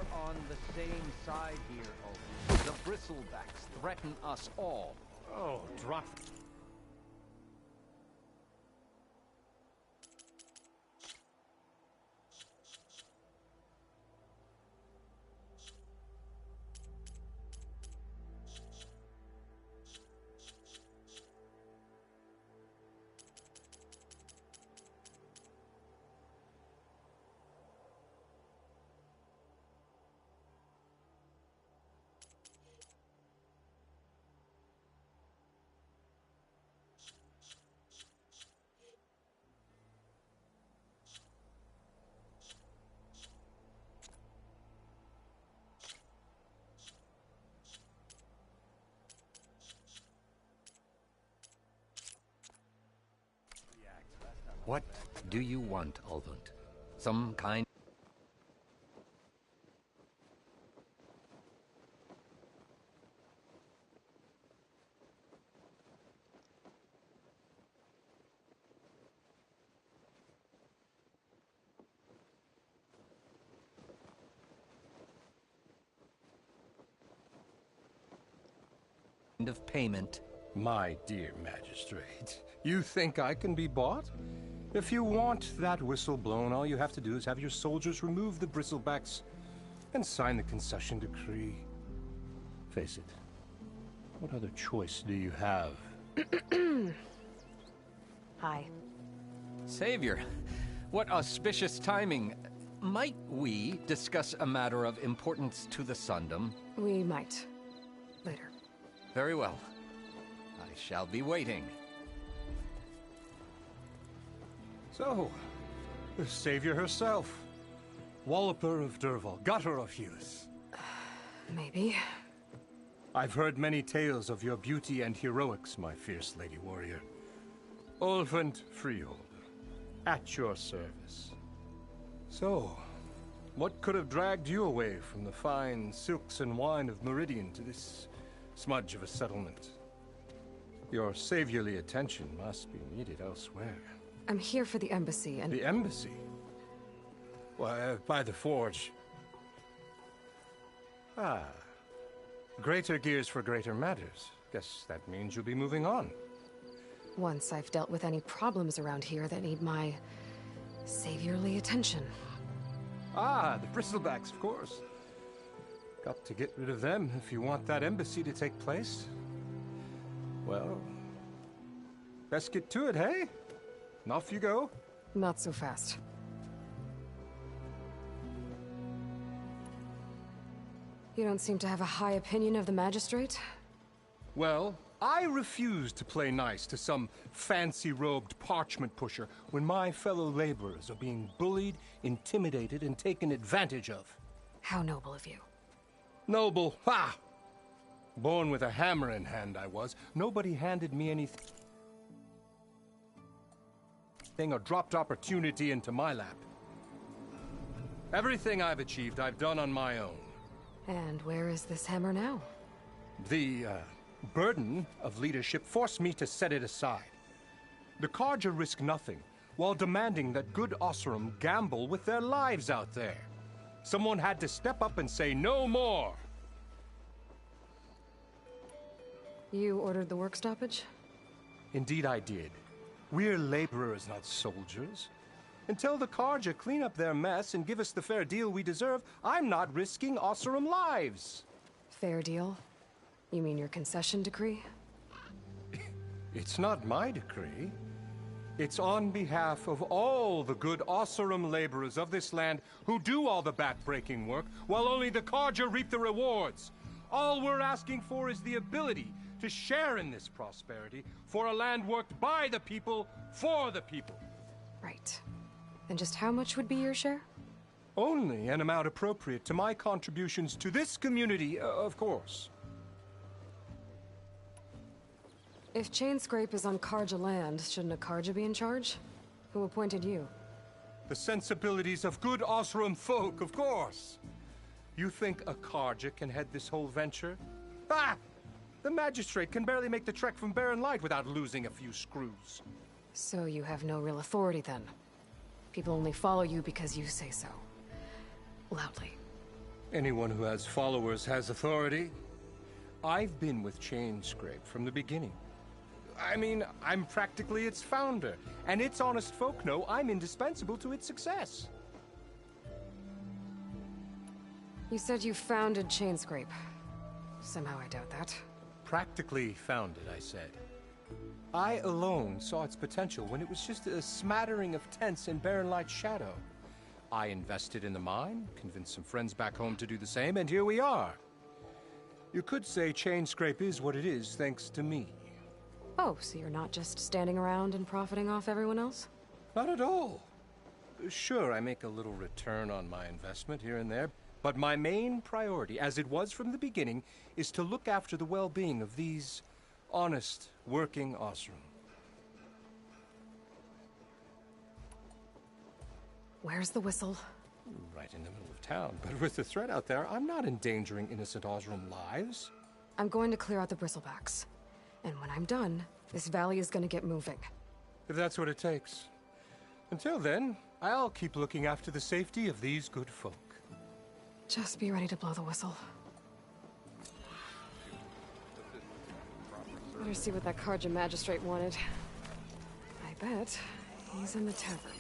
are on the same side here, Olaf. The Bristlebacks threaten us all. Oh, drop. What do you want, Ulvund? Some kind of payment? My dear magistrate, you think I can be bought? If you want that whistle blown, all you have to do is have your soldiers remove the bristlebacks and sign the concession decree. Face it, what other choice do you have? Hi. Savior, what auspicious timing. Might we discuss a matter of importance to the Sundom? We might. Later. Very well. I shall be waiting. So, the savior herself. Walloper of Derval, gutter of youth. Maybe. I've heard many tales of your beauty and heroics, my fierce lady warrior. Ulvund Freeholder, at your service. So, what could have dragged you away from the fine silks and wine of Meridian to this smudge of a settlement? Your saviorly attention must be needed elsewhere. I'm here for the embassy and... The embassy? Why, by the forge. Ah. Greater gears for greater matters. Guess that means you'll be moving on. Once I've dealt with any problems around here that need my... saviorly attention. Ah, the bristlebacks, of course. Got to get rid of them if you want that embassy to take place. Well, best get to it, hey? And off you go. Not so fast. You don't seem to have a high opinion of the magistrate? Well, I refuse to play nice to some fancy-robed parchment pusher when my fellow laborers are being bullied, intimidated, and taken advantage of. How noble of you. Noble? Ha! Born with a hammer in hand, I was. Nobody handed me anything or dropped opportunity into my lap. Everything I've achieved, I've done on my own. And where is this hammer now? The, burden of leadership forced me to set it aside. The Carja risk nothing, while demanding that good Oseram gamble with their lives out there. Someone had to step up and say no more. You ordered the work stoppage? Indeed I did. We're laborers, not soldiers. Until the Carja clean up their mess and give us the fair deal we deserve, I'm not risking Oseram lives. Fair deal? You mean your concession decree? It's not my decree. It's on behalf of all the good Oseram laborers of this land who do all the back-breaking work, while only the Carja reap the rewards. All we're asking for is the ability to share in this prosperity for a land worked by the people, for the people. Right. And just how much would be your share? Only an amount appropriate to my contributions to this community, of course. If Chainscrape is on Carja land, shouldn't a Carja be in charge? Who appointed you? The sensibilities of good Oseram folk, of course. You think a Carja can head this whole venture? Ah! The magistrate can barely make the trek from Barren Light without losing a few screws. So you have no real authority then? People only follow you because you say so. Loudly. Anyone who has followers has authority. I've been with Chainscrape from the beginning. I mean, I'm practically its founder, and its honest folk know I'm indispensable to its success. You said you founded Chainscrape. Somehow I doubt that. Practically founded, I said. I alone saw its potential when it was just a smattering of tents in Barren Light's shadow. I invested in the mine, convinced some friends back home to do the same, and here we are. You could say Chainscrape is what it is thanks to me. Oh, so you're not just standing around and profiting off everyone else? Not at all. Sure, I make a little return on my investment here and there, but my main priority, as it was from the beginning, is to look after the well-being of these honest, working Osram. Where's the whistle? Right in the middle of town, but with the threat out there, I'm not endangering innocent Osram lives. I'm going to clear out the bristlebacks. And when I'm done, this valley is going to get moving. If that's what it takes. Until then, I'll keep looking after the safety of these good folk. Just be ready to blow the whistle. Better see what that Carja magistrate wanted. I bet he's in the tavern.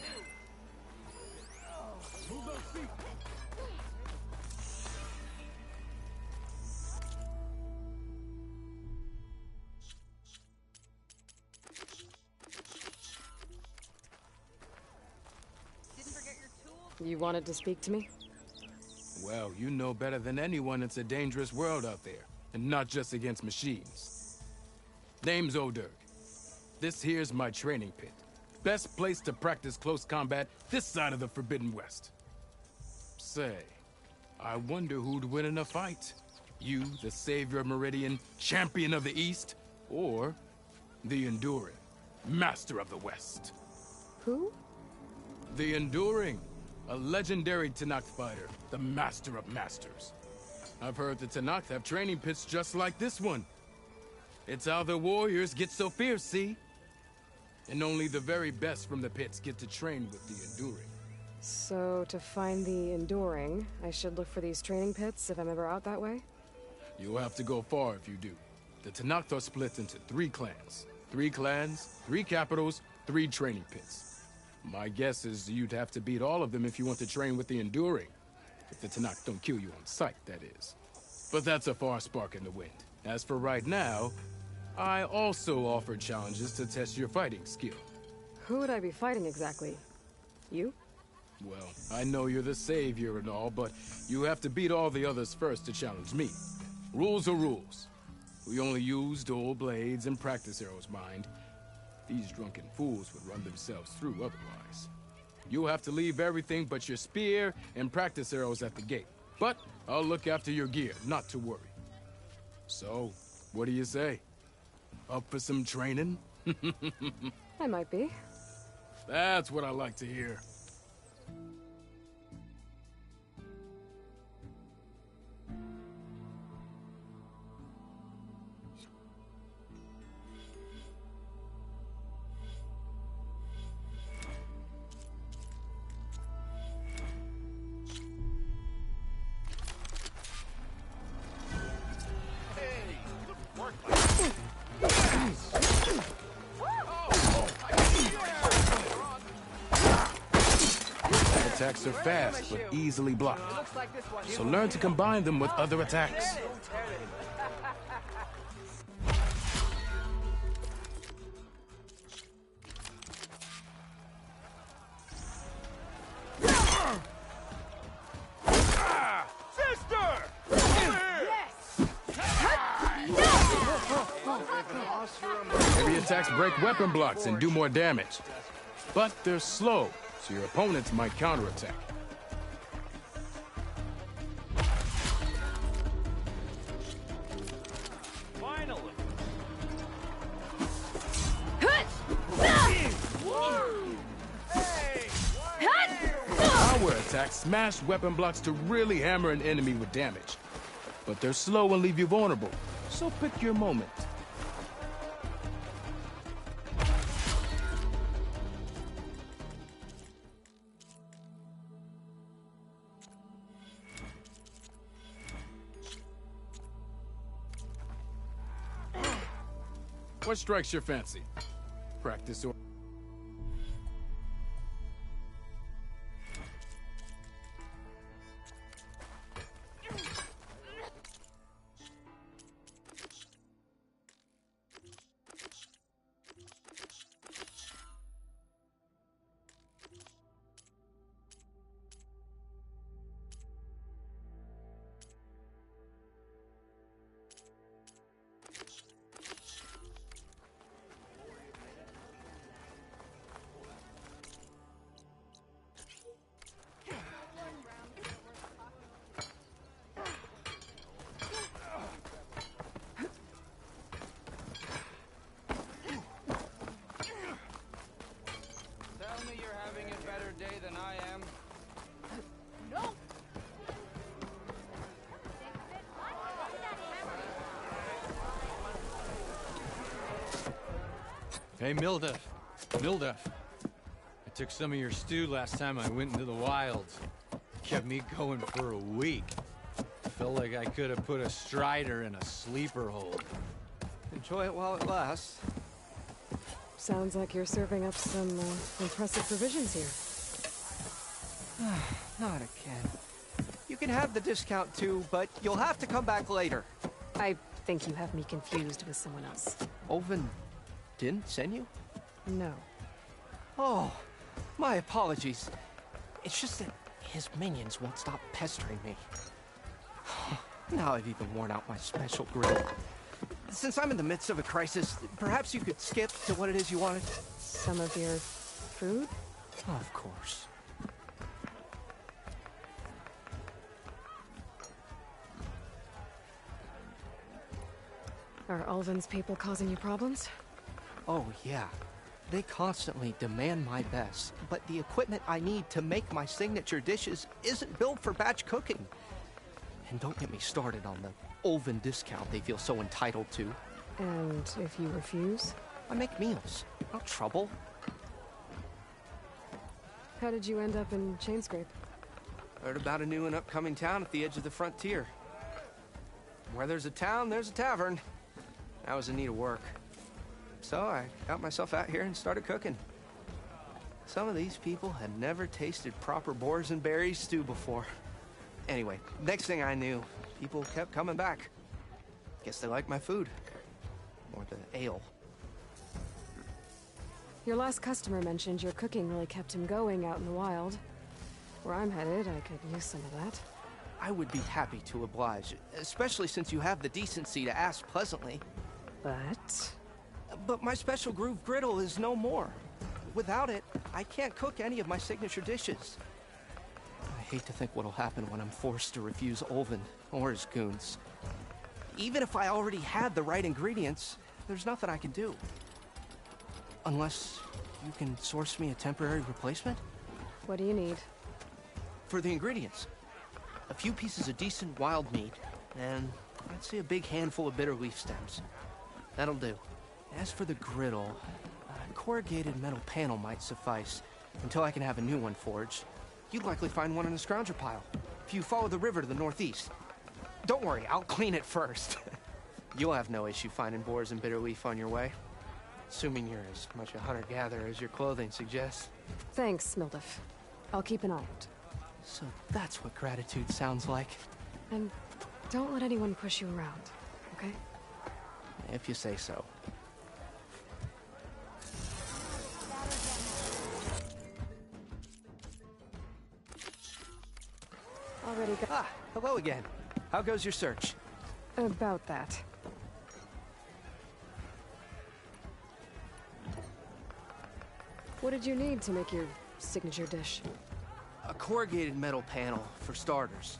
You wanted to speak to me? Well, you know better than anyone it's a dangerous world out there, and not just against machines. Name's Oderg. This here's my training pit. Best place to practice close combat this side of the Forbidden West. Say, I wonder who'd win in a fight. You, the savior of Meridian, champion of the East, or the Enduring, master of the West. Who? The Enduring. A legendary Tenakth fighter, the master of masters. I've heard the Tenakth have training pits just like this one. It's how the warriors get so fierce, see? And only the very best from the pits get to train with the Enduring. So, to find the Enduring, I should look for these training pits if I'm ever out that way? You'll have to go far if you do. The Tenakth are split into 3 clans. 3 clans, 3 capitals, 3 training pits. My guess is you'd have to beat all of them if you want to train with the Enduring. If the Tenakth don't kill you on sight, that is. But that's a far spark in the wind. As for right now, I also offer challenges to test your fighting skill. Who would I be fighting exactly? You? Well, I know you're the savior and all, but you have to beat all the others first to challenge me. Rules are rules. We only use dual blades and practice arrows, mind. These drunken fools would run themselves through otherwise. You'll have to leave everything but your spear and practice arrows at the gate. But I'll look after your gear, not to worry. So, what do you say? Up for some training? I might be. That's what I like to hear. Attacks are fast, but easily blocked. So learn to combine them with other attacks. Heavy attacks break weapon blocks and do more damage. But they're slow, so your opponents might counterattack. Finally! Power attacks smash weapon blocks to really hammer an enemy with damage. But they're slow and leave you vulnerable, so pick your moment. What strikes your fancy? Practice or... Tell me you're having a better day than I am. Hey, Mildef. Mildef. I took some of your stew last time I went into the wilds. Kept me going for a week. Felt like I could have put a strider in a sleeper hold. Enjoy it while it lasts. Sounds like you're serving up some impressive provisions here. Not again. You can have the discount too, but you'll have to come back later. I think you have me confused with someone else. Olvin didn't send you? No. Oh, my apologies. It's just that his minions won't stop pestering me. Now I've even worn out my special grill. Since I'm in the midst of a crisis, perhaps you could skip to what it is you wanted? Some of your food? Of course. Are Ulvin's people causing you problems? Oh, yeah. They constantly demand my best, but the equipment I need to make my signature dishes isn't built for batch cooking. And don't get me started on the Ulvin discount they feel so entitled to. And if you refuse? I make meals, not trouble. How did you end up in Chainscrape? Heard about a new and upcoming town at the edge of the frontier. Where there's a town, there's a tavern. I was in need of work. So I got myself out here and started cooking. Some of these people had never tasted proper boars and berries stew before. Anyway, next thing I knew, people kept coming back. Guess they liked my food. Or the ale. Your last customer mentioned your cooking really kept him going out in the wild. Where I'm headed, I could use some of that. I would be happy to oblige, especially since you have the decency to ask pleasantly. But my special groove griddle is no more. Without it, I can't cook any of my signature dishes. I hate to think what'll happen when I'm forced to refuse Ulvin or his goons. Even if I already had the right ingredients, there's nothing I can do. Unless you can source me a temporary replacement? What do you need? For the ingredients, a few pieces of decent wild meat, and I'd say a big handful of bitter leaf stems. That'll do. As for the griddle, a corrugated metal panel might suffice until I can have a new one forged. You'd likely find one in a scrounger pile if you follow the river to the northeast. Don't worry, I'll clean it first. You'll have no issue finding boars and bitter leaf on your way. Assuming you're as much a hunter-gatherer as your clothing suggests. Thanks, Mildef. I'll keep an eye out. So that's what gratitude sounds like. And don't let anyone push you around, okay? If you say so. Already got... Ah, hello again. How goes your search? About that. What did you need to make your signature dish? A corrugated metal panel, for starters.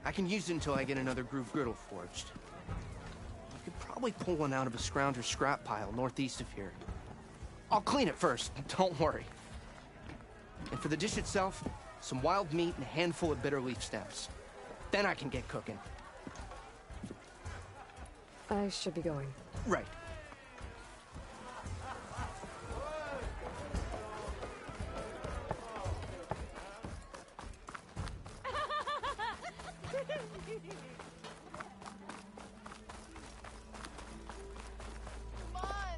I can use it until I get another groove griddle forged. You could probably pull one out of a scrounger scrap pile northeast of here. I'll clean it first, don't worry. And for the dish itself, some wild meat and a handful of bitter leaf stems. Then I can get cooking. I should be going. Right. Come on!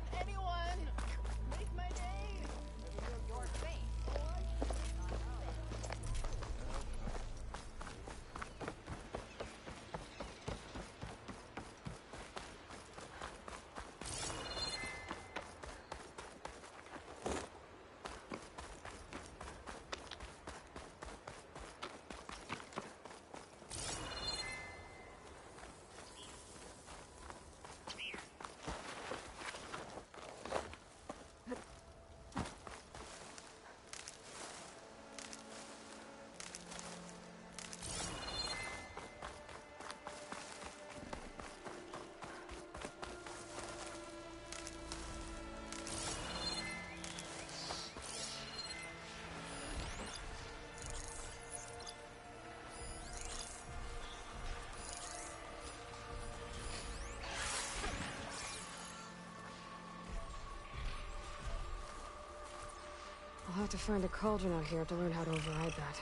have to find a cauldron out here to learn how to override that.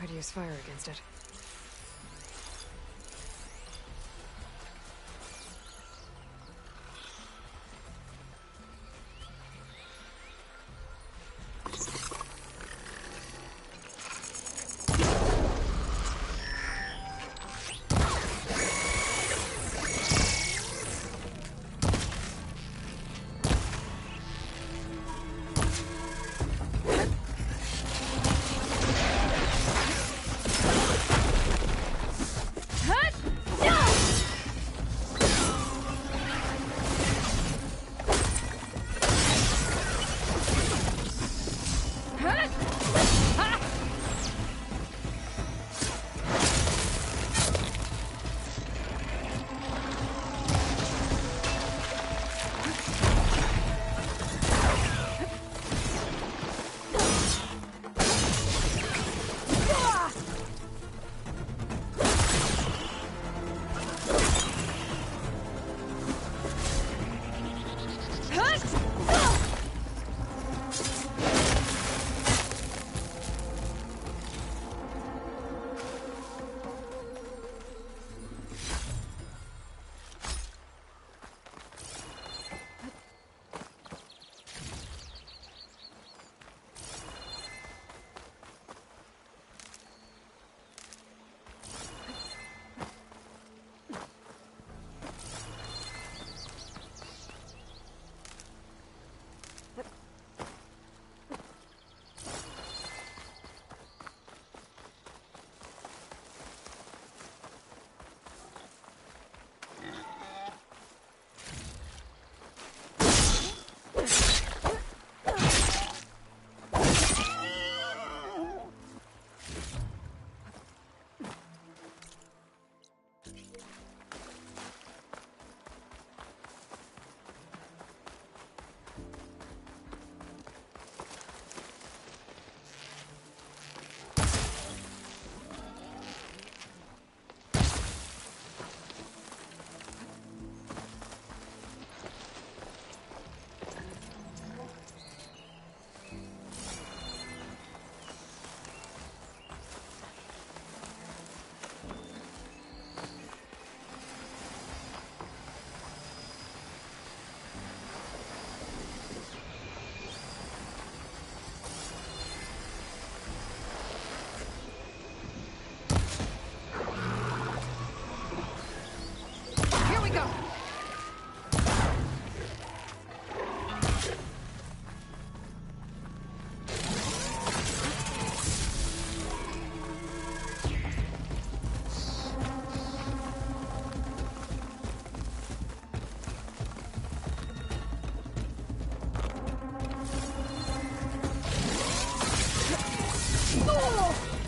Could use fire against it.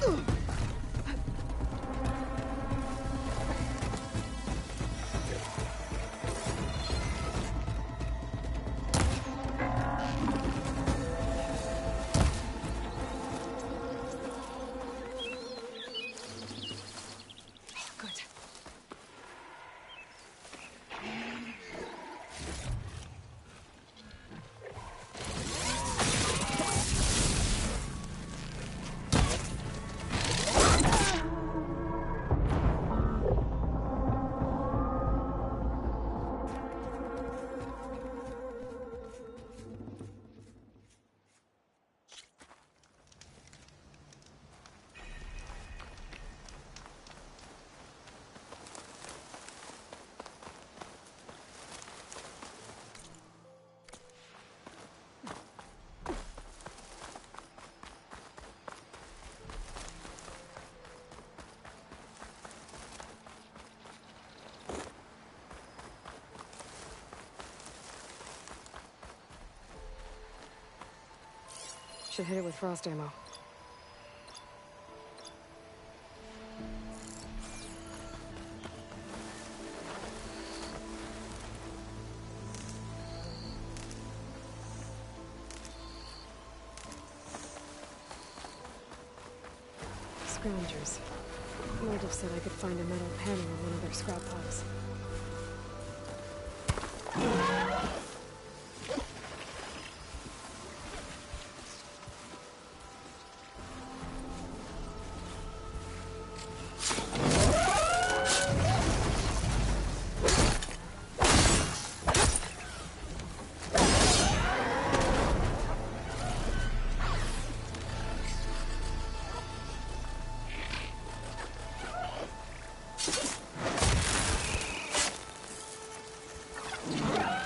Good. Should hit it with frost ammo. Scroungers. Motive said I could find a metal panel in one of their scrap piles.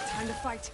Time to fight.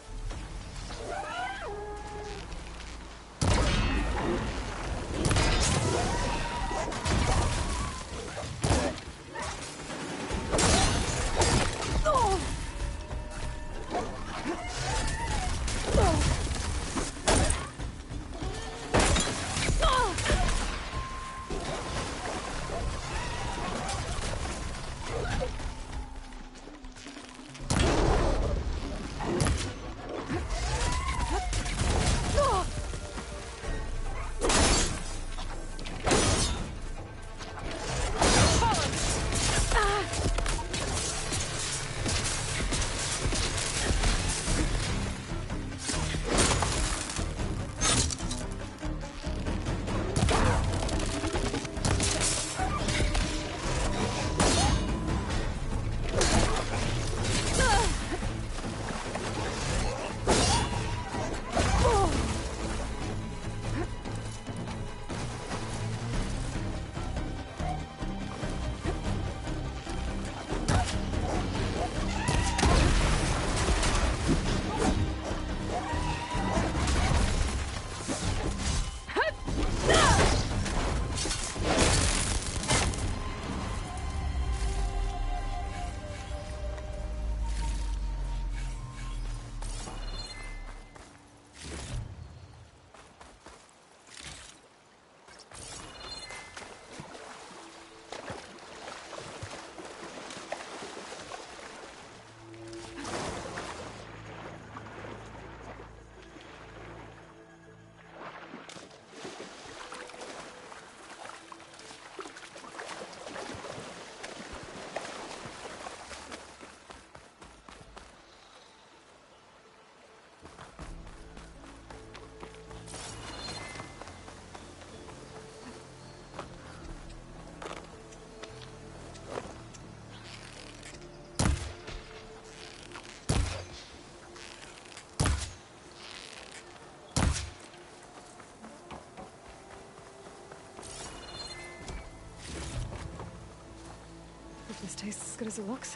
This tastes as good as it looks.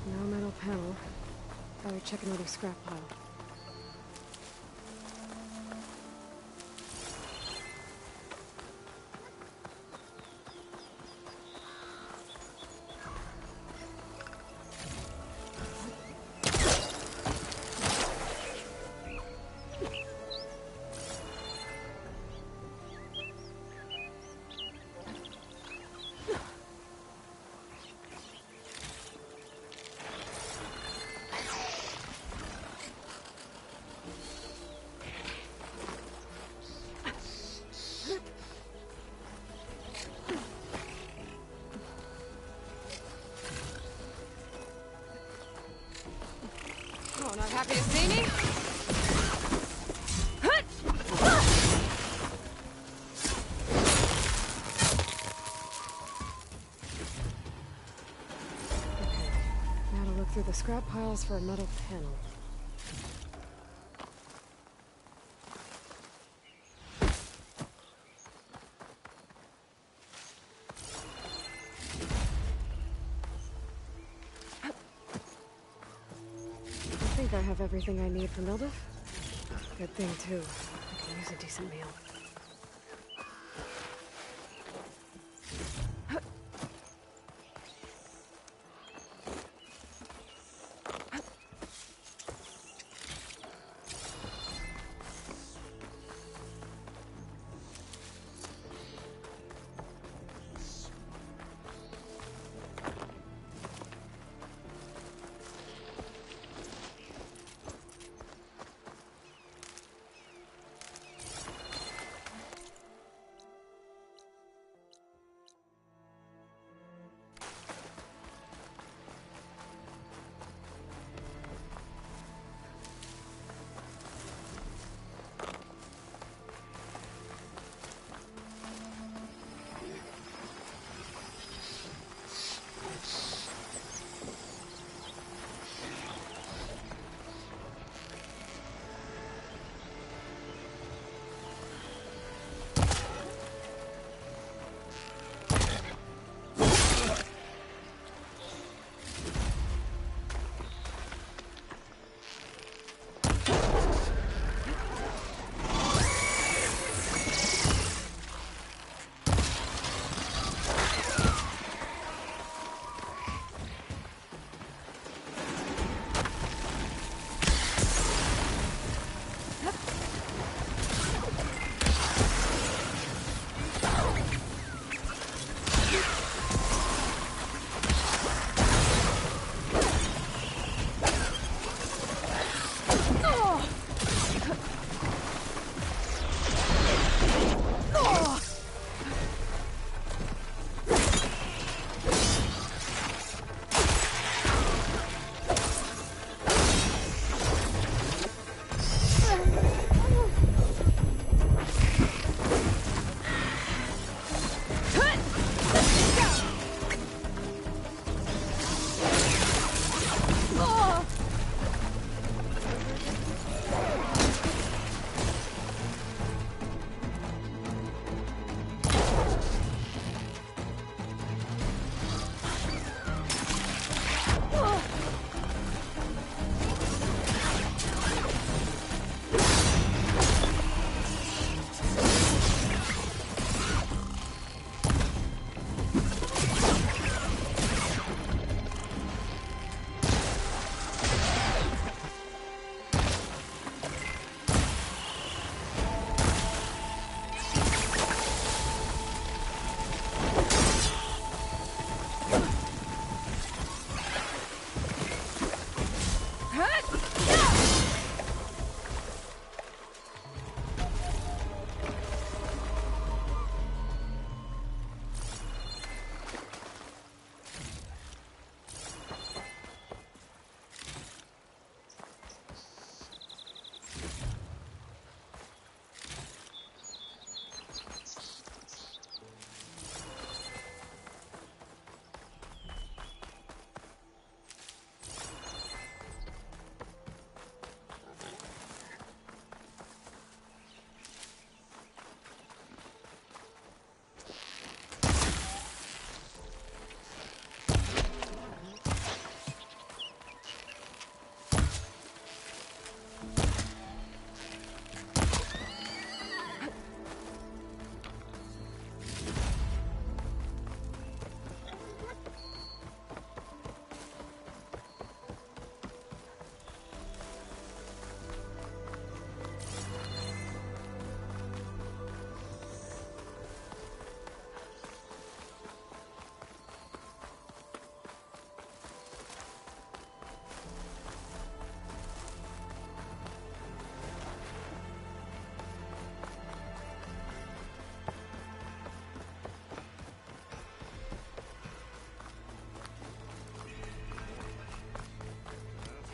No metal panel. Better check another scrap pile. the scrap piles for a metal panel. I think I have everything I need for Milduff. Good thing, too. I can use a decent meal.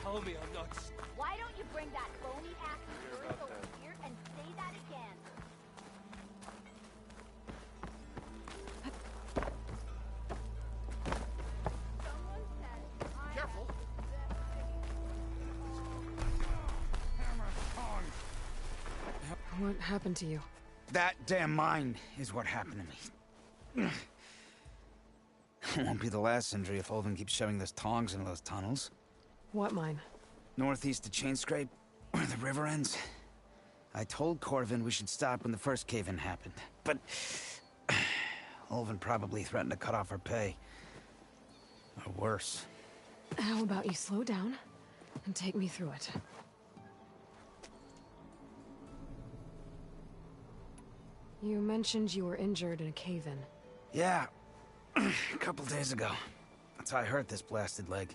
Tell me I'm not... Why don't you bring that bony ass of yours over here and say that again? Someone said I... Careful! What happened to you? That damn mine is what happened to me. It won't be the last injury if Olvin keeps shoving those tongs into those tunnels. What mine? Northeast of Chainscrape, where the river ends. I told Corvin we should stop when the first cave-in happened, but Olvin probably threatened to cut off our pay. Or worse. How about you slow down and take me through it? You mentioned you were injured in a cave-in. Yeah, a couple days ago. That's how I hurt this blasted leg.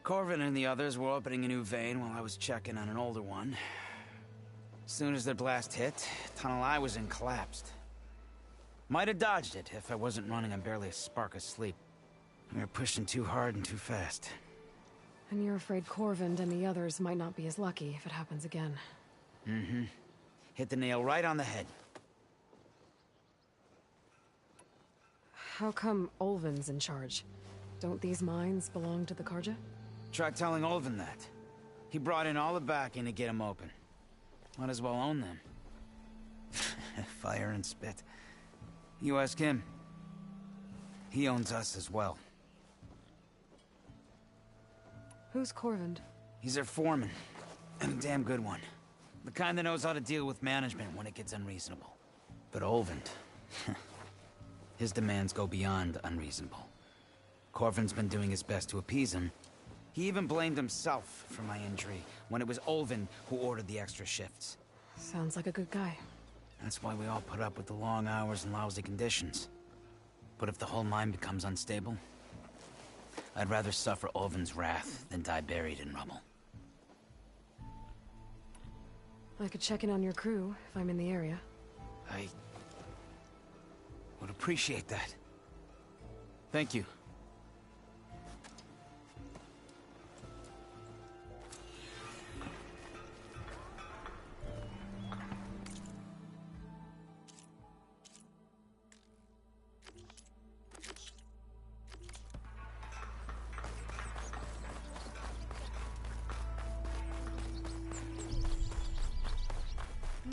Corvin and the others were opening a new vein while I was checking on an older one. As soon as their blast hit, the tunnel I was in collapsed. Might have dodged it if I wasn't running on barely a spark of sleep. We were pushing too hard and too fast. And you're afraid Corvind and the others might not be as lucky if it happens again. Mm-hmm. Hit the nail right on the head. How come Olvin's in charge? Don't these mines belong to the Karja? Try telling Olvin that. He brought in all the backing to get them open. Might as well own them. Fire and spit. You ask him. He owns us as well. Who's Corvind? He's their foreman. And a damn good one. The kind that knows how to deal with management when it gets unreasonable. But Olvin... his demands go beyond unreasonable. Corvin's been doing his best to appease him. He even blamed himself for my injury when it was Olvin who ordered the extra shifts. Sounds like a good guy. That's why we all put up with the long hours and lousy conditions. But if the whole mine becomes unstable, I'd rather suffer Olvin's wrath than die buried in rubble. I could check in on your crew if I'm in the area. I would appreciate that. Thank you.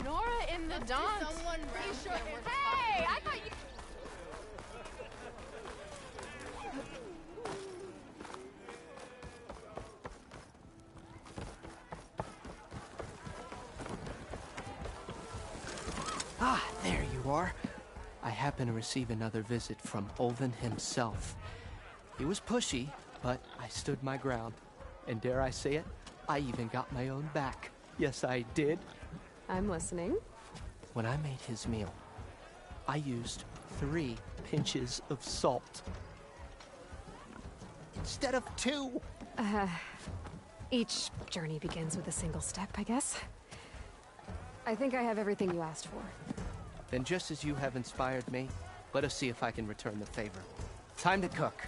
Nora in the dance. Hey, I thought you. Ah, there you are. I happen to receive another visit from Olvin himself. He was pushy, but I stood my ground. And dare I say it, I even got my own back. Yes, I did. I'm listening. When I made his meal, I used 3 pinches of salt. Instead of 2. Each journey begins with a single step, I guess. I think I have everything you asked for. Then just as you have inspired me, let us see if I can return the favor. Time to cook.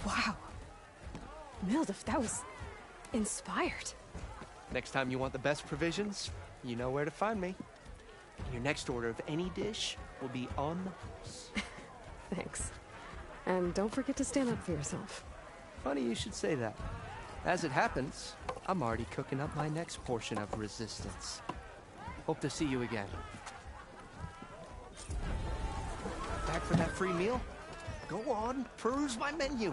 Wow. Mildef, that was inspired. Next time you want the best provisions, you know where to find me. Your next order of any dish will be on the house. Thanks. And don't forget to stand up for yourself. Funny you should say that. As it happens, I'm already cooking up my next portion of resistance. Hope to see you again. Back for that free meal? Go on, peruse my menu.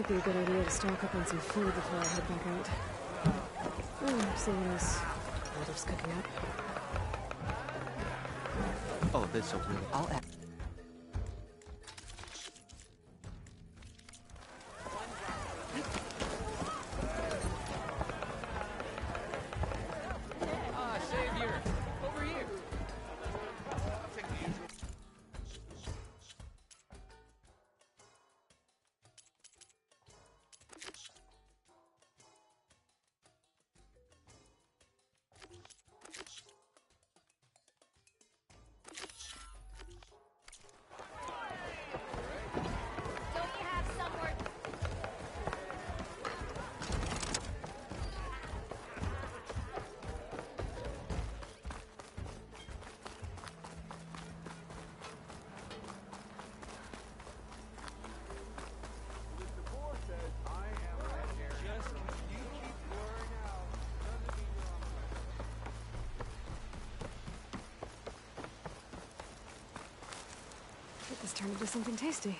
Might be a good idea to stock up on some food before I head back out. See what else Waldorf's cooking up. Oh, this will really... I'll add... Savior! Over here! Don't you have somewhere? Get this turned into something tasty.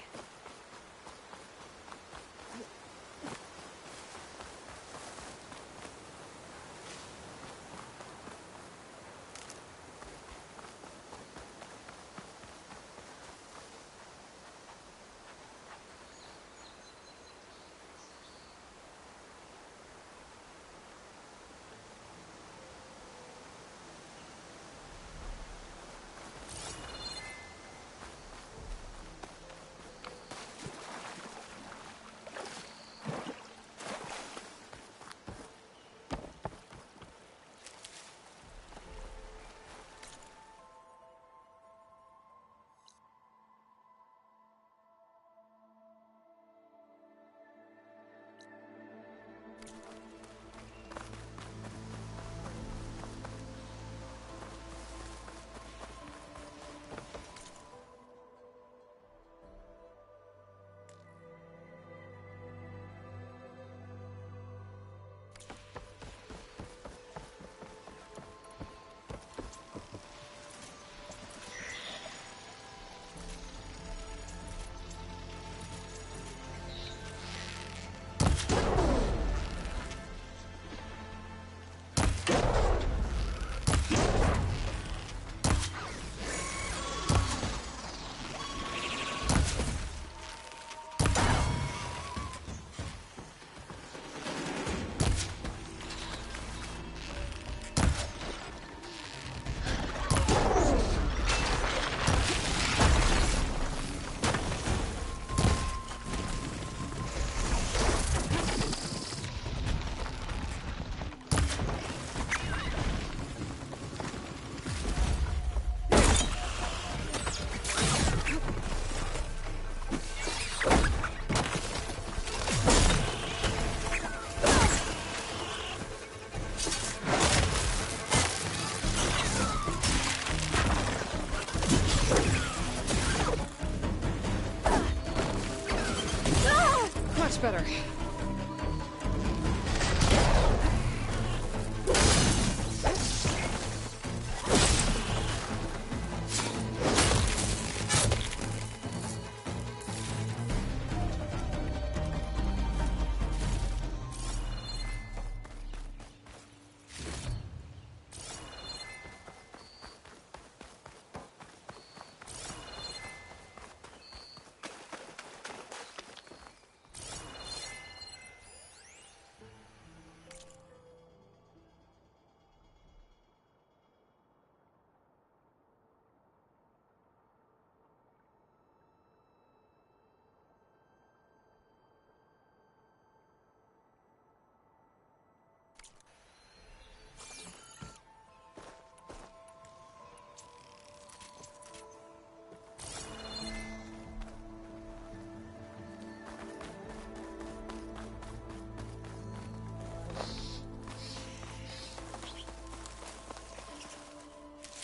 Much better.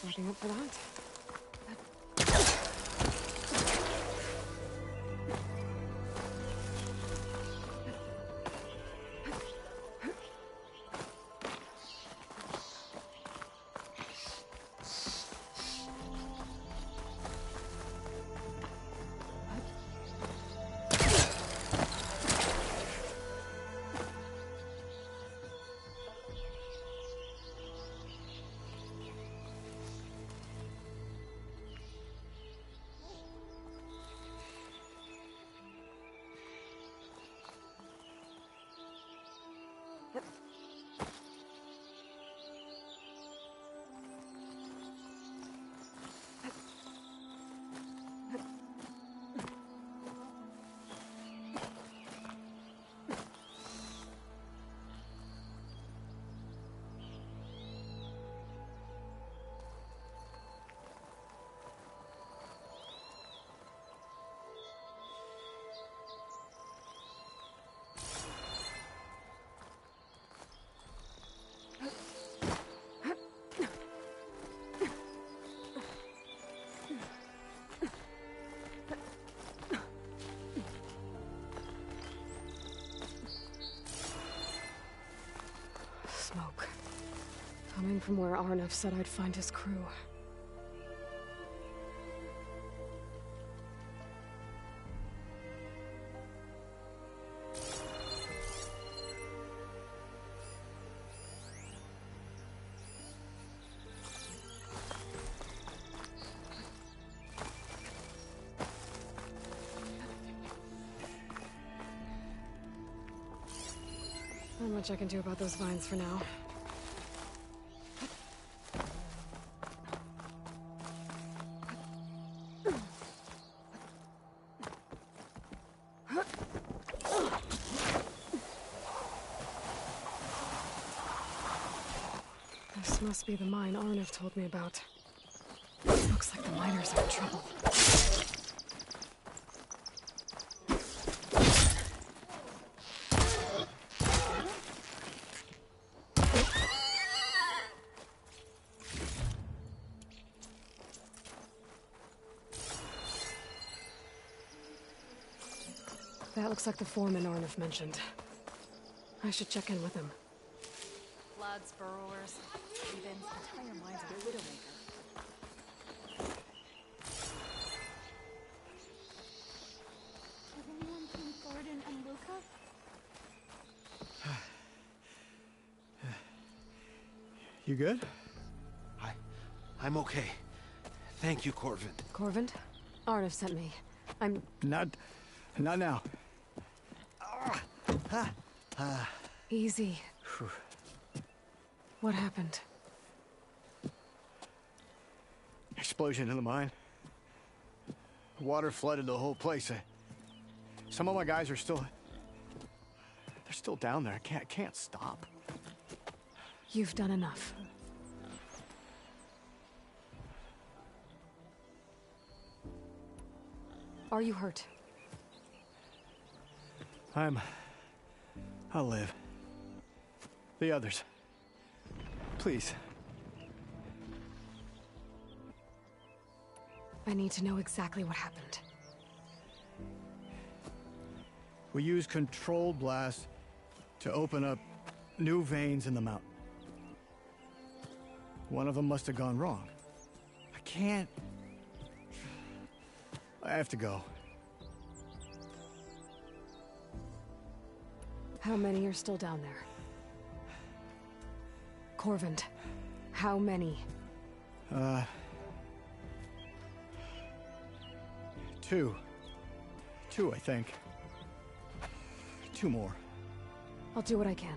Wrapping up for that. from where Arnov said I'd find his crew. Not much I can do about those vines for now. This must be the mine Arnov told me about. Looks like the miners are in trouble. That looks like the foreman Arnov mentioned. I should check in with him. Bloods, burrowers, Stevens, entire mines of Widowmaker. Has anyone seen Gordon and Luca? You good? I'm okay. Thank you, Corvin. Corvin? Arnov sent me. I'm... Not now. Easy. What happened? Explosion in the mine. Water flooded the whole place. Some of my guys are still... They're still down there. Can't stop. You've done enough. Are you hurt? I'll live. The others. Please. I need to know exactly what happened. We used controlled blast to open up new veins in the mountain. One of them must have gone wrong. I have to go. How many are still down there? Corvin, how many? Two. Two, I think. Two more. I'll do what I can.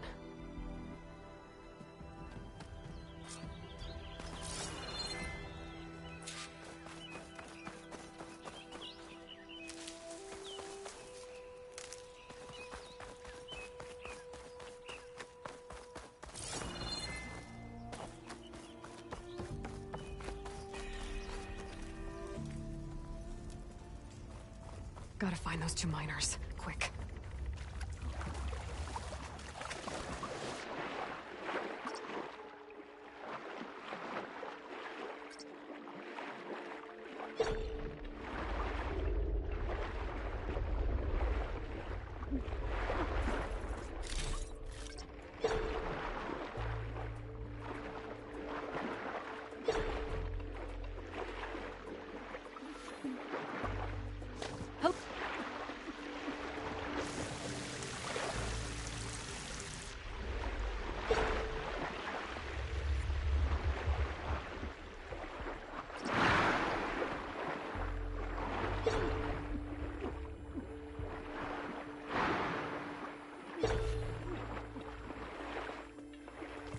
Gotta find those two miners, quick.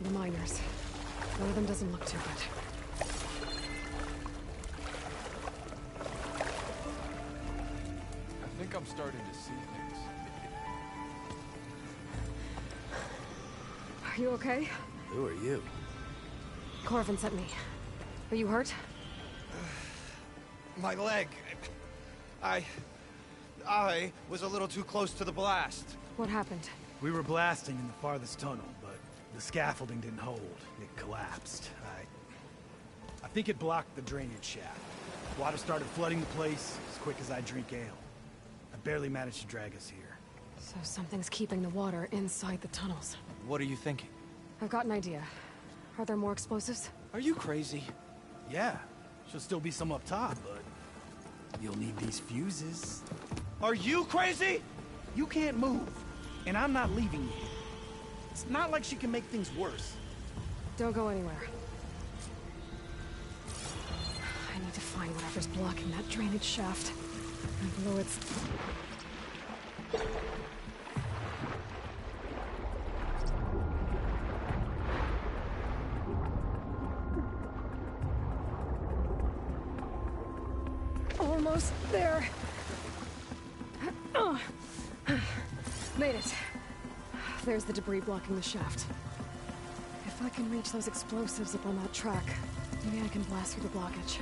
The miners. One of them doesn't look too good. I think I'm starting to see things. Are you okay? Who are you? Corvin sent me. Are you hurt? My leg. I was a little too close to the blast. What happened? We were blasting in the farthest tunnel, but the scaffolding didn't hold. It collapsed. I think it blocked the drainage shaft. Water started flooding the place as quick as I drink ale. I barely managed to drag us here. So something's keeping the water inside the tunnels. What are you thinking? I've got an idea. Are there more explosives? Are you crazy? Yeah, should still be some up top, but you'll need these fuses. Are you crazy? You can't move, and I'm not leaving you. It's not like she can make things worse. Don't go anywhere. I need to find whatever's blocking that drainage shaft and blow its... Almost there. Made it. There's the debris blocking the shaft. If I can reach those explosives up on that track, maybe I can blast through the blockage.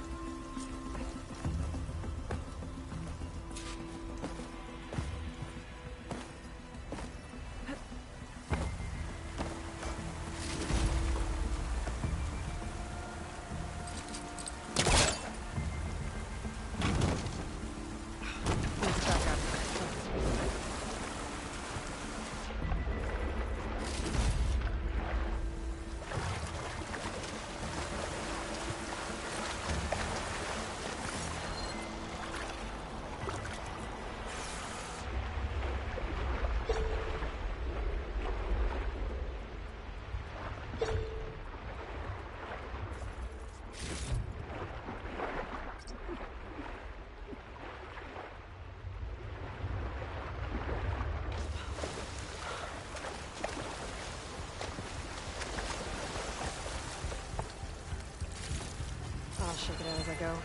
I'll shake it out as I go.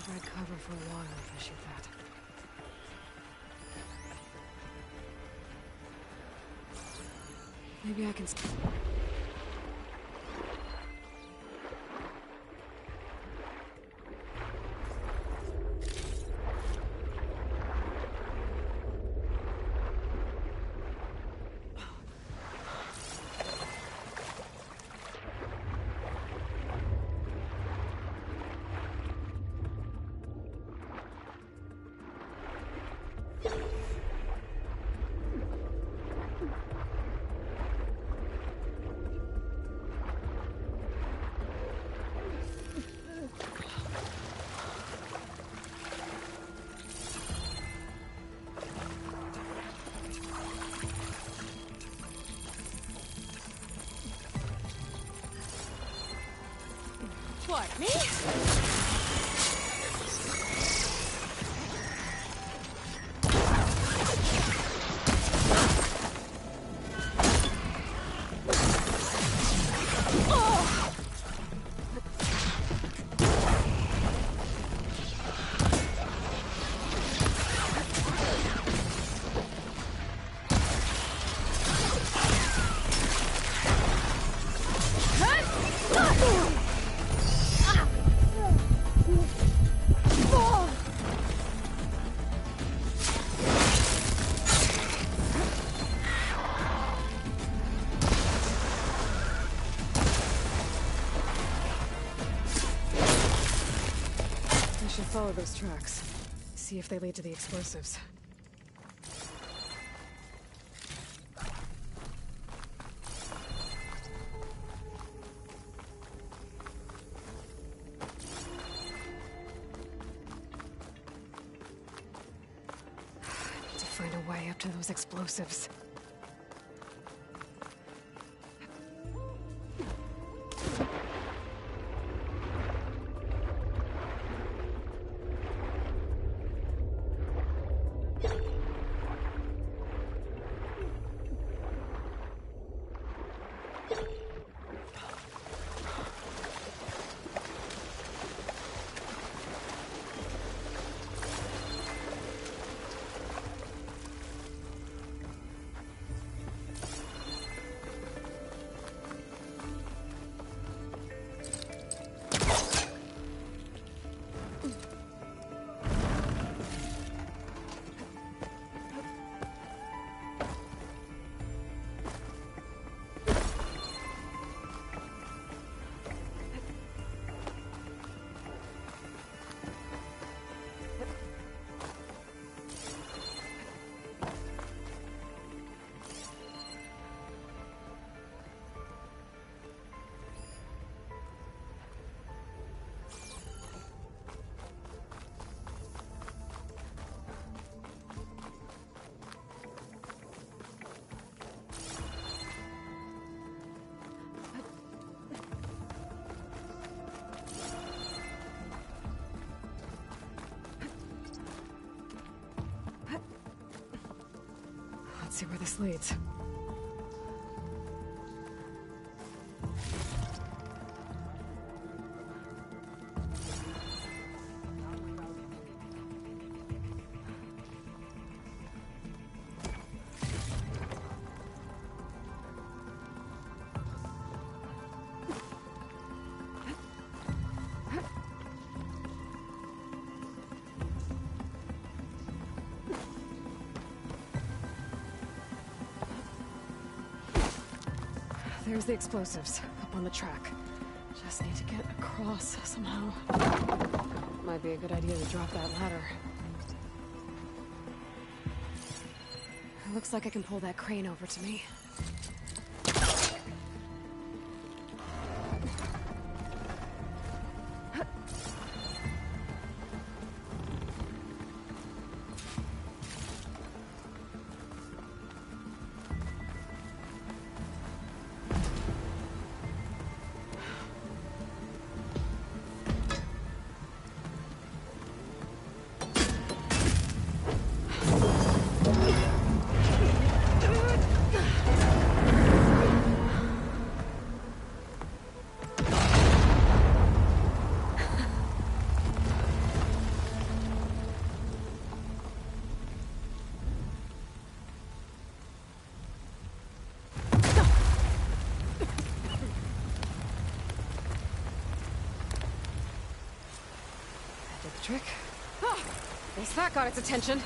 Red cover for a while if I shoot that. Maybe I can... What, me? Follow those tracks. See if they lead to the explosives. I need to find a way up to those explosives. Let's see where this leads. There's the explosives, up on the track. Just need to get across somehow. Might be a good idea to drop that ladder. It looks like I can pull that crane over to me. Trick. Oh, at least that got its attention.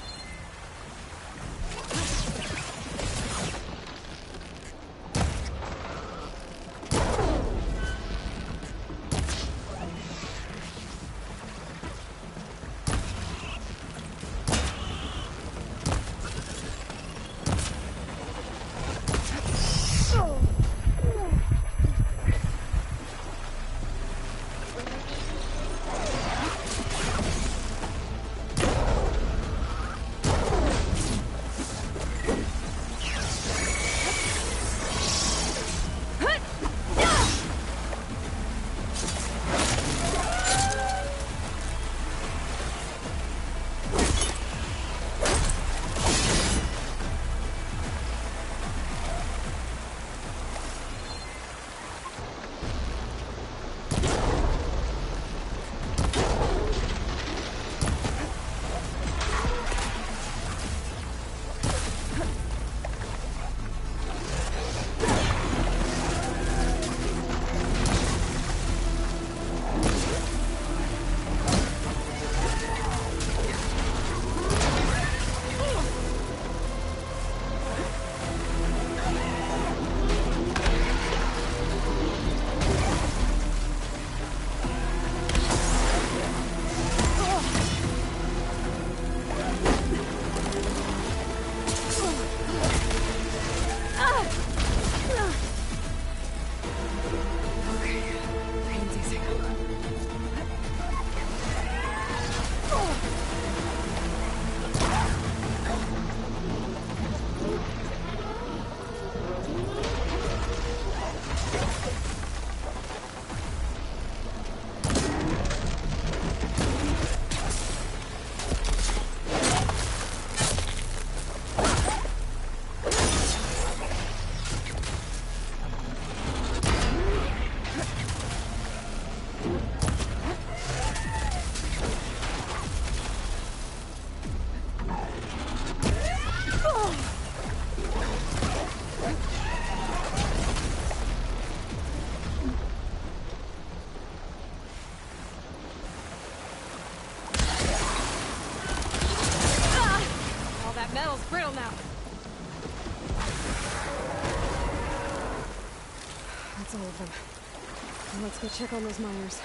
Let's go check on those miners.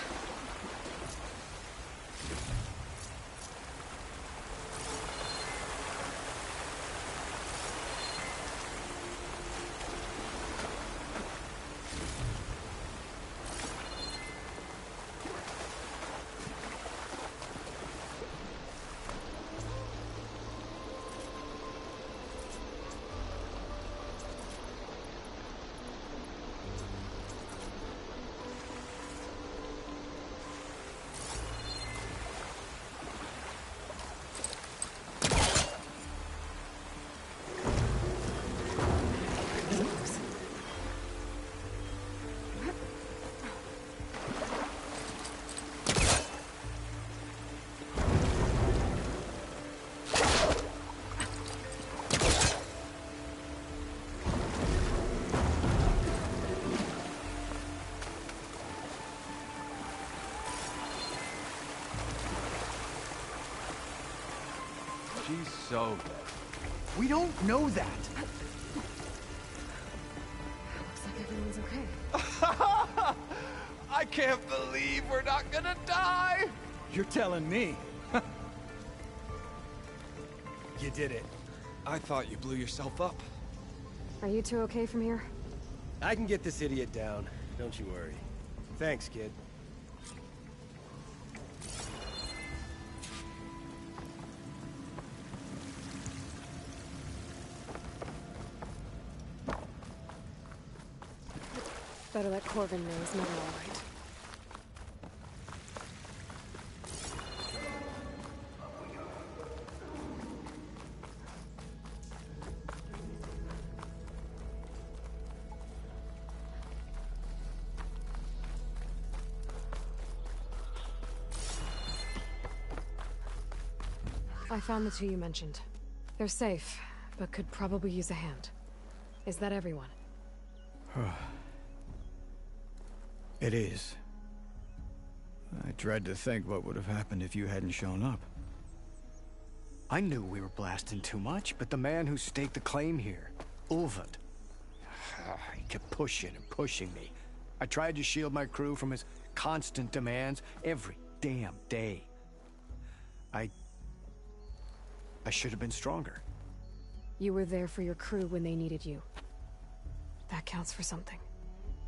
She's so dead. We don't know that. Looks like everyone's okay. I can't believe we're not gonna die! You're telling me. You did it. I thought you blew yourself up. Are you two okay from here? I can get this idiot down. Don't you worry. Thanks, kid. Better let Corvin know he's never all right. I found the two you mentioned. They're safe, but could probably use a hand. Is that everyone? It is. I dread to think what would have happened if you hadn't shown up. I knew we were blasting too much, but the man who staked the claim here, Ulvund, he kept pushing and pushing me. I tried to shield my crew from his constant demands every damn day. I should have been stronger. You were there for your crew when they needed you. That counts for something.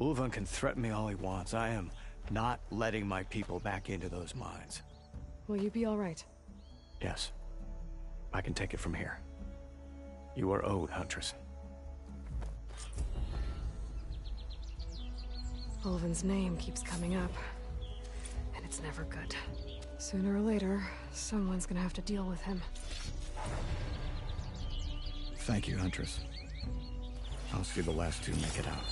Ulvund can threaten me all he wants. I am not letting my people back into those mines. Will you be all right? Yes. I can take it from here. You are owed, Huntress. Ulvund's name keeps coming up. And it's never good. Sooner or later, someone's gonna have to deal with him. Thank you, Huntress. I'll see the last two make it out.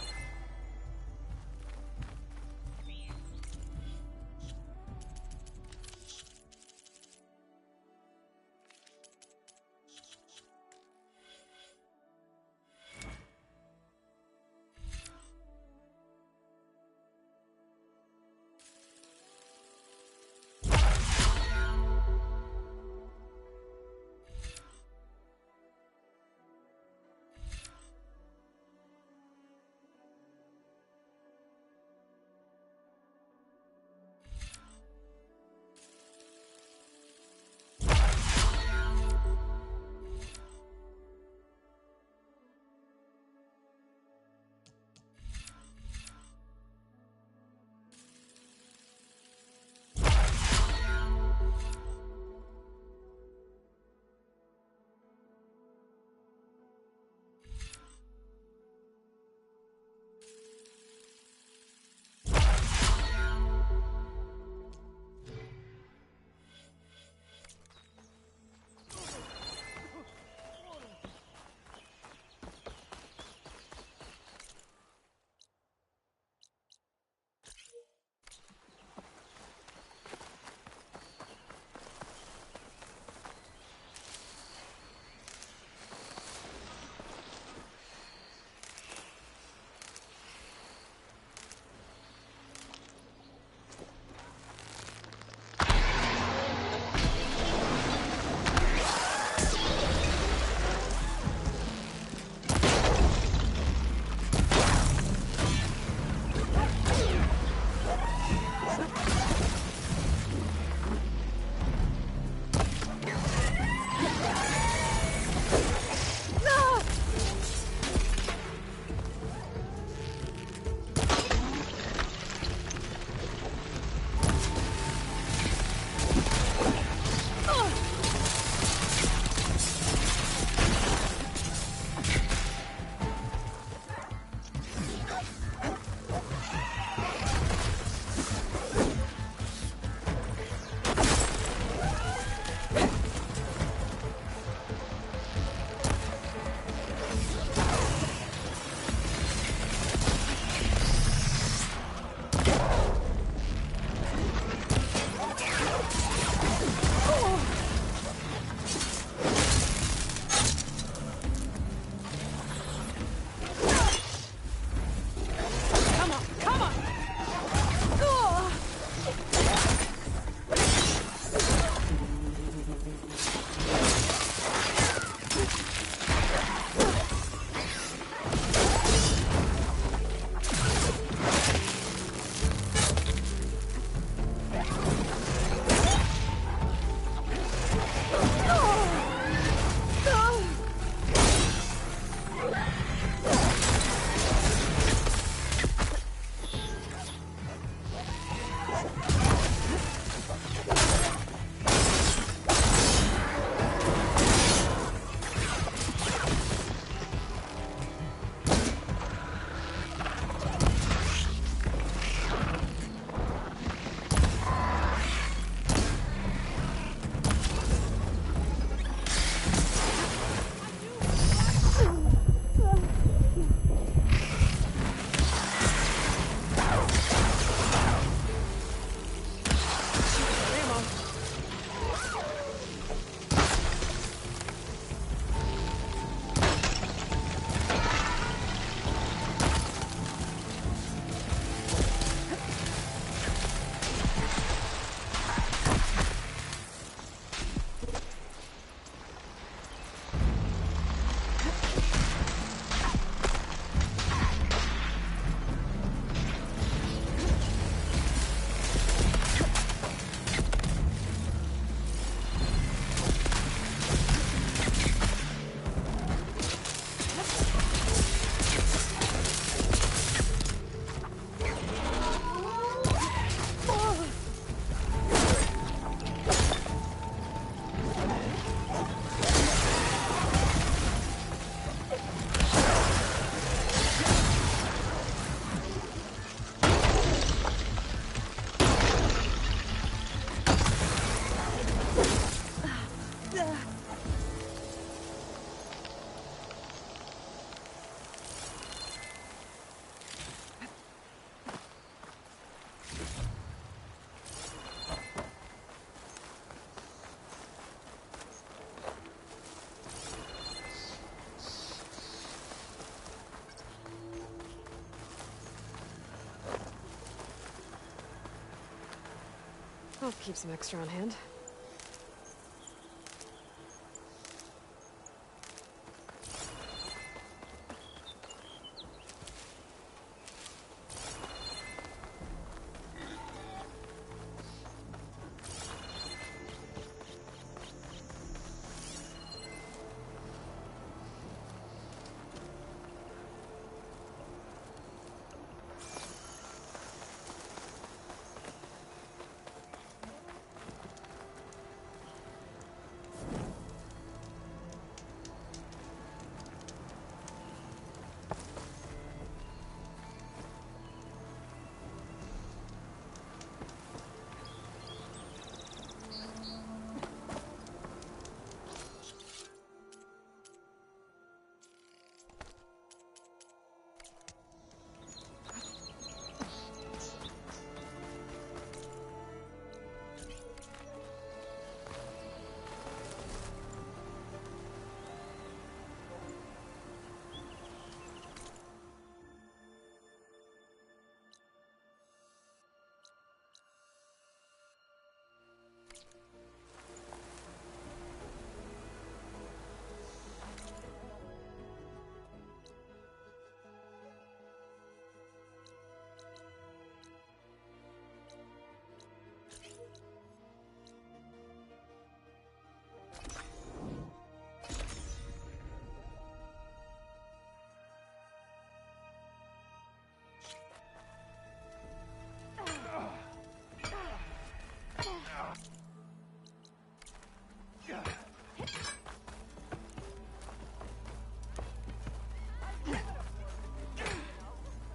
I'll keep some extra on hand.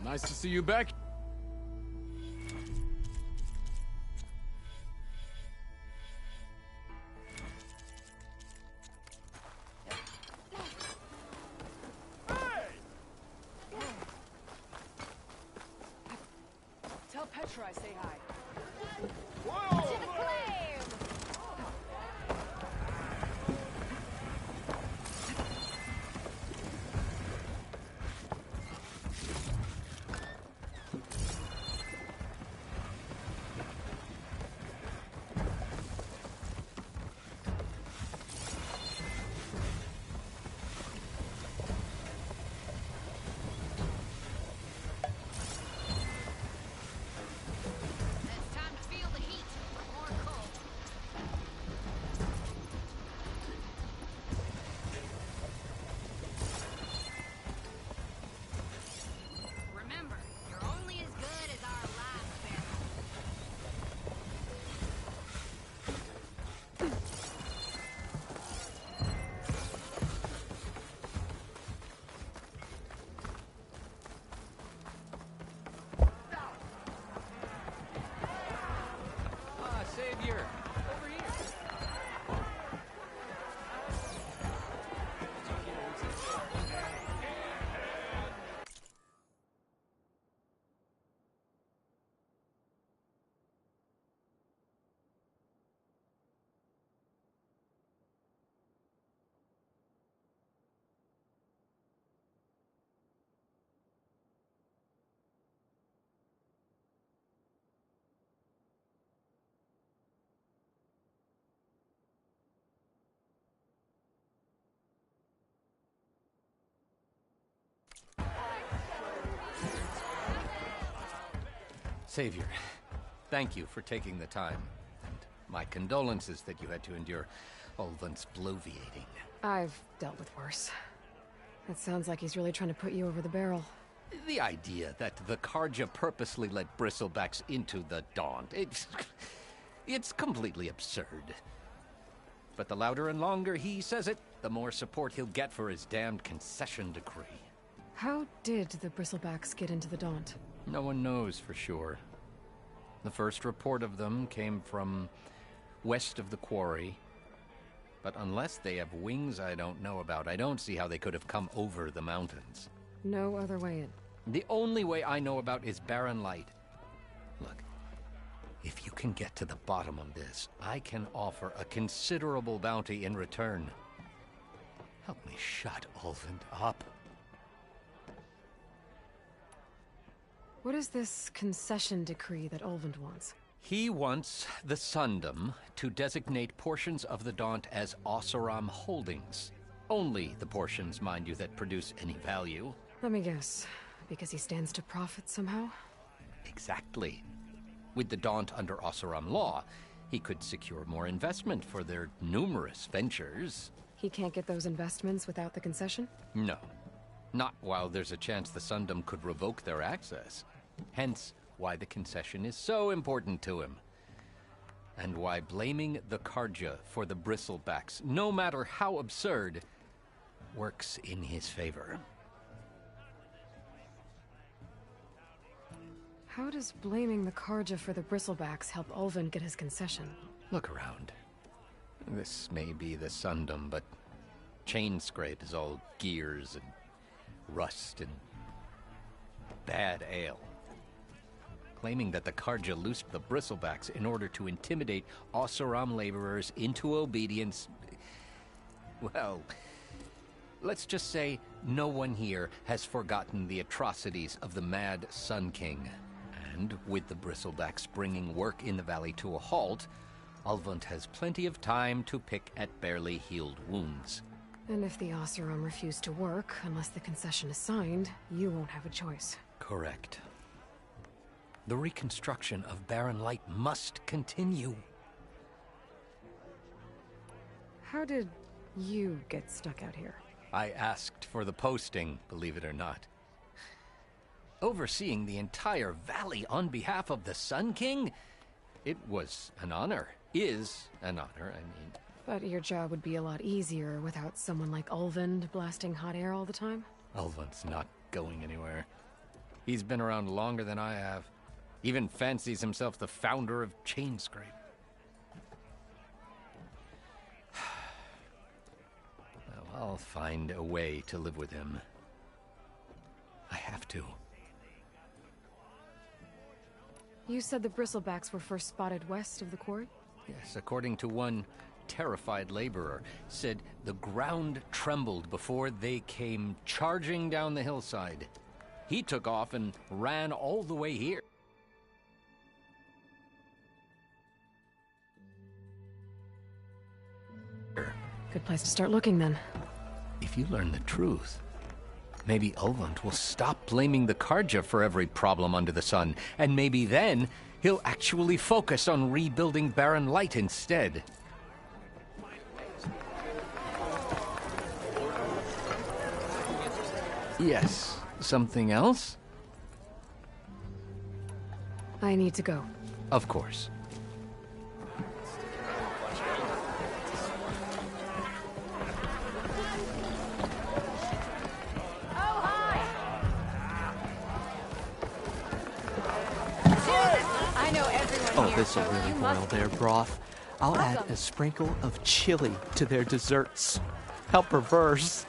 Nice to see you back. Tell Petra I say hi. To the claim! Savior! Over here! Savior, thank you for taking the time. And my condolences that you had to endure Ulvund's bloviating. I've dealt with worse. It sounds like he's really trying to put you over the barrel. The idea that the Carja purposely let bristlebacks into the Daunt, it's completely absurd. But the louder and longer he says it, the more support he'll get for his damned concession decree. How did the Bristlebacks get into the Daunt? No one knows for sure. The first report of them came from west of the quarry. But unless they have wings I don't know about, I don't see how they could have come over the mountains. No other way in. The only way I know about is Barren Light. Look, if you can get to the bottom of this, I can offer a considerable bounty in return. Help me shut Ulvund up. What is this concession decree that Ulvund wants? He wants the Sundom to designate portions of the Daunt as Oseram holdings. Only the portions, mind you, that produce any value. Let me guess. Because he stands to profit somehow? Exactly. With the Daunt under Oseram law, he could secure more investment for their numerous ventures. He can't get those investments without the concession? No. Not while there's a chance the Sundom could revoke their access. Hence, why the concession is so important to him. And why blaming the Carja for the Bristlebacks, no matter how absurd, works in his favor. How does blaming the Carja for the Bristlebacks help Ulvund get his concession? Look around. This may be the Sundom, but Chainscrape is all gears and rust and bad ale. Claiming that the Carja loosed the Bristlebacks in order to intimidate Oseram laborers into obedience... Well, let's just say no one here has forgotten the atrocities of the Mad Sun King. And with the Bristlebacks bringing work in the valley to a halt, Ulvund has plenty of time to pick at barely healed wounds. And if the Oseram refuse to work, unless the concession is signed, you won't have a choice. Correct. The reconstruction of Barren Light must continue. How did you get stuck out here? I asked for the posting, believe it or not. Overseeing the entire valley on behalf of the Sun King? It was an honor. Is an honor, I mean. But your job would be a lot easier without someone like Ulvund blasting hot air all the time? Ulvund's not going anywhere. He's been around longer than I have. Even fancies himself the founder of Chainscrape. Well, I'll find a way to live with him. I have to. You said the Bristlebacks were first spotted west of the quarry? Yes, according to one terrified laborer, said the ground trembled before they came charging down the hillside. He took off and ran all the way here. Good place to start looking, then. If you learn the truth, maybe Ulvund will stop blaming the Carja for every problem under the sun, and maybe then he'll actually focus on rebuilding Barren Light instead. Yes, something else? I need to go. Of course. Oh, this'll really boil their broth. I'll add a sprinkle of chili to their desserts. How perverse.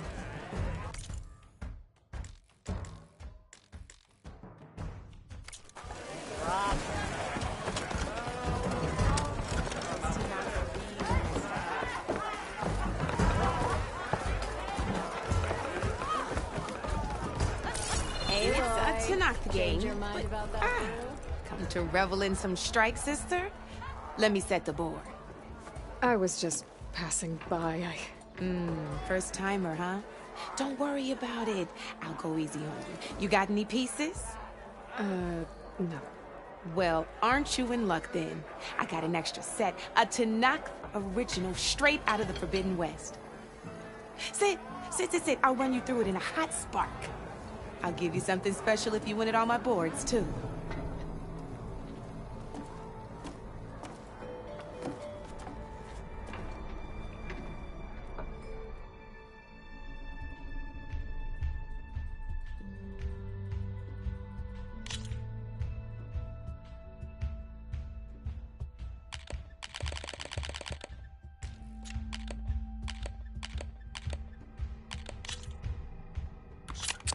Hey, it's a Tanakh game. Change your mind about that? Come to revel in some strike, sister? Let me set the board. I was just passing by. First timer, huh? Don't worry about it. I'll go easy on you. You got any pieces? No. Well, aren't you in luck then? I got an extra set, a Tanakh original straight out of the Forbidden West. Sit. I'll run you through it in a hot spark. I'll give you something special if you win it on my boards, too.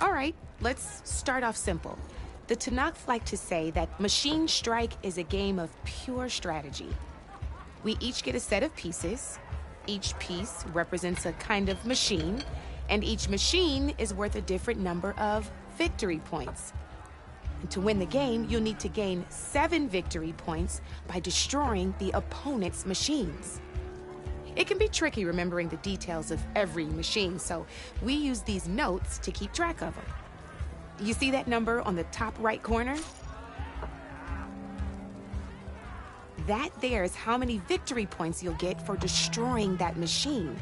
All right, let's start off simple. The Tanakh like to say that Machine Strike is a game of pure strategy. We each get a set of pieces. Each piece represents a kind of machine, and each machine is worth a different number of victory points. And to win the game, you'll need to gain 7 victory points by destroying the opponent's machines. It can be tricky remembering the details of every machine, so we use these notes to keep track of them. You see that number on the top right corner? That there is how many victory points you'll get for destroying that machine.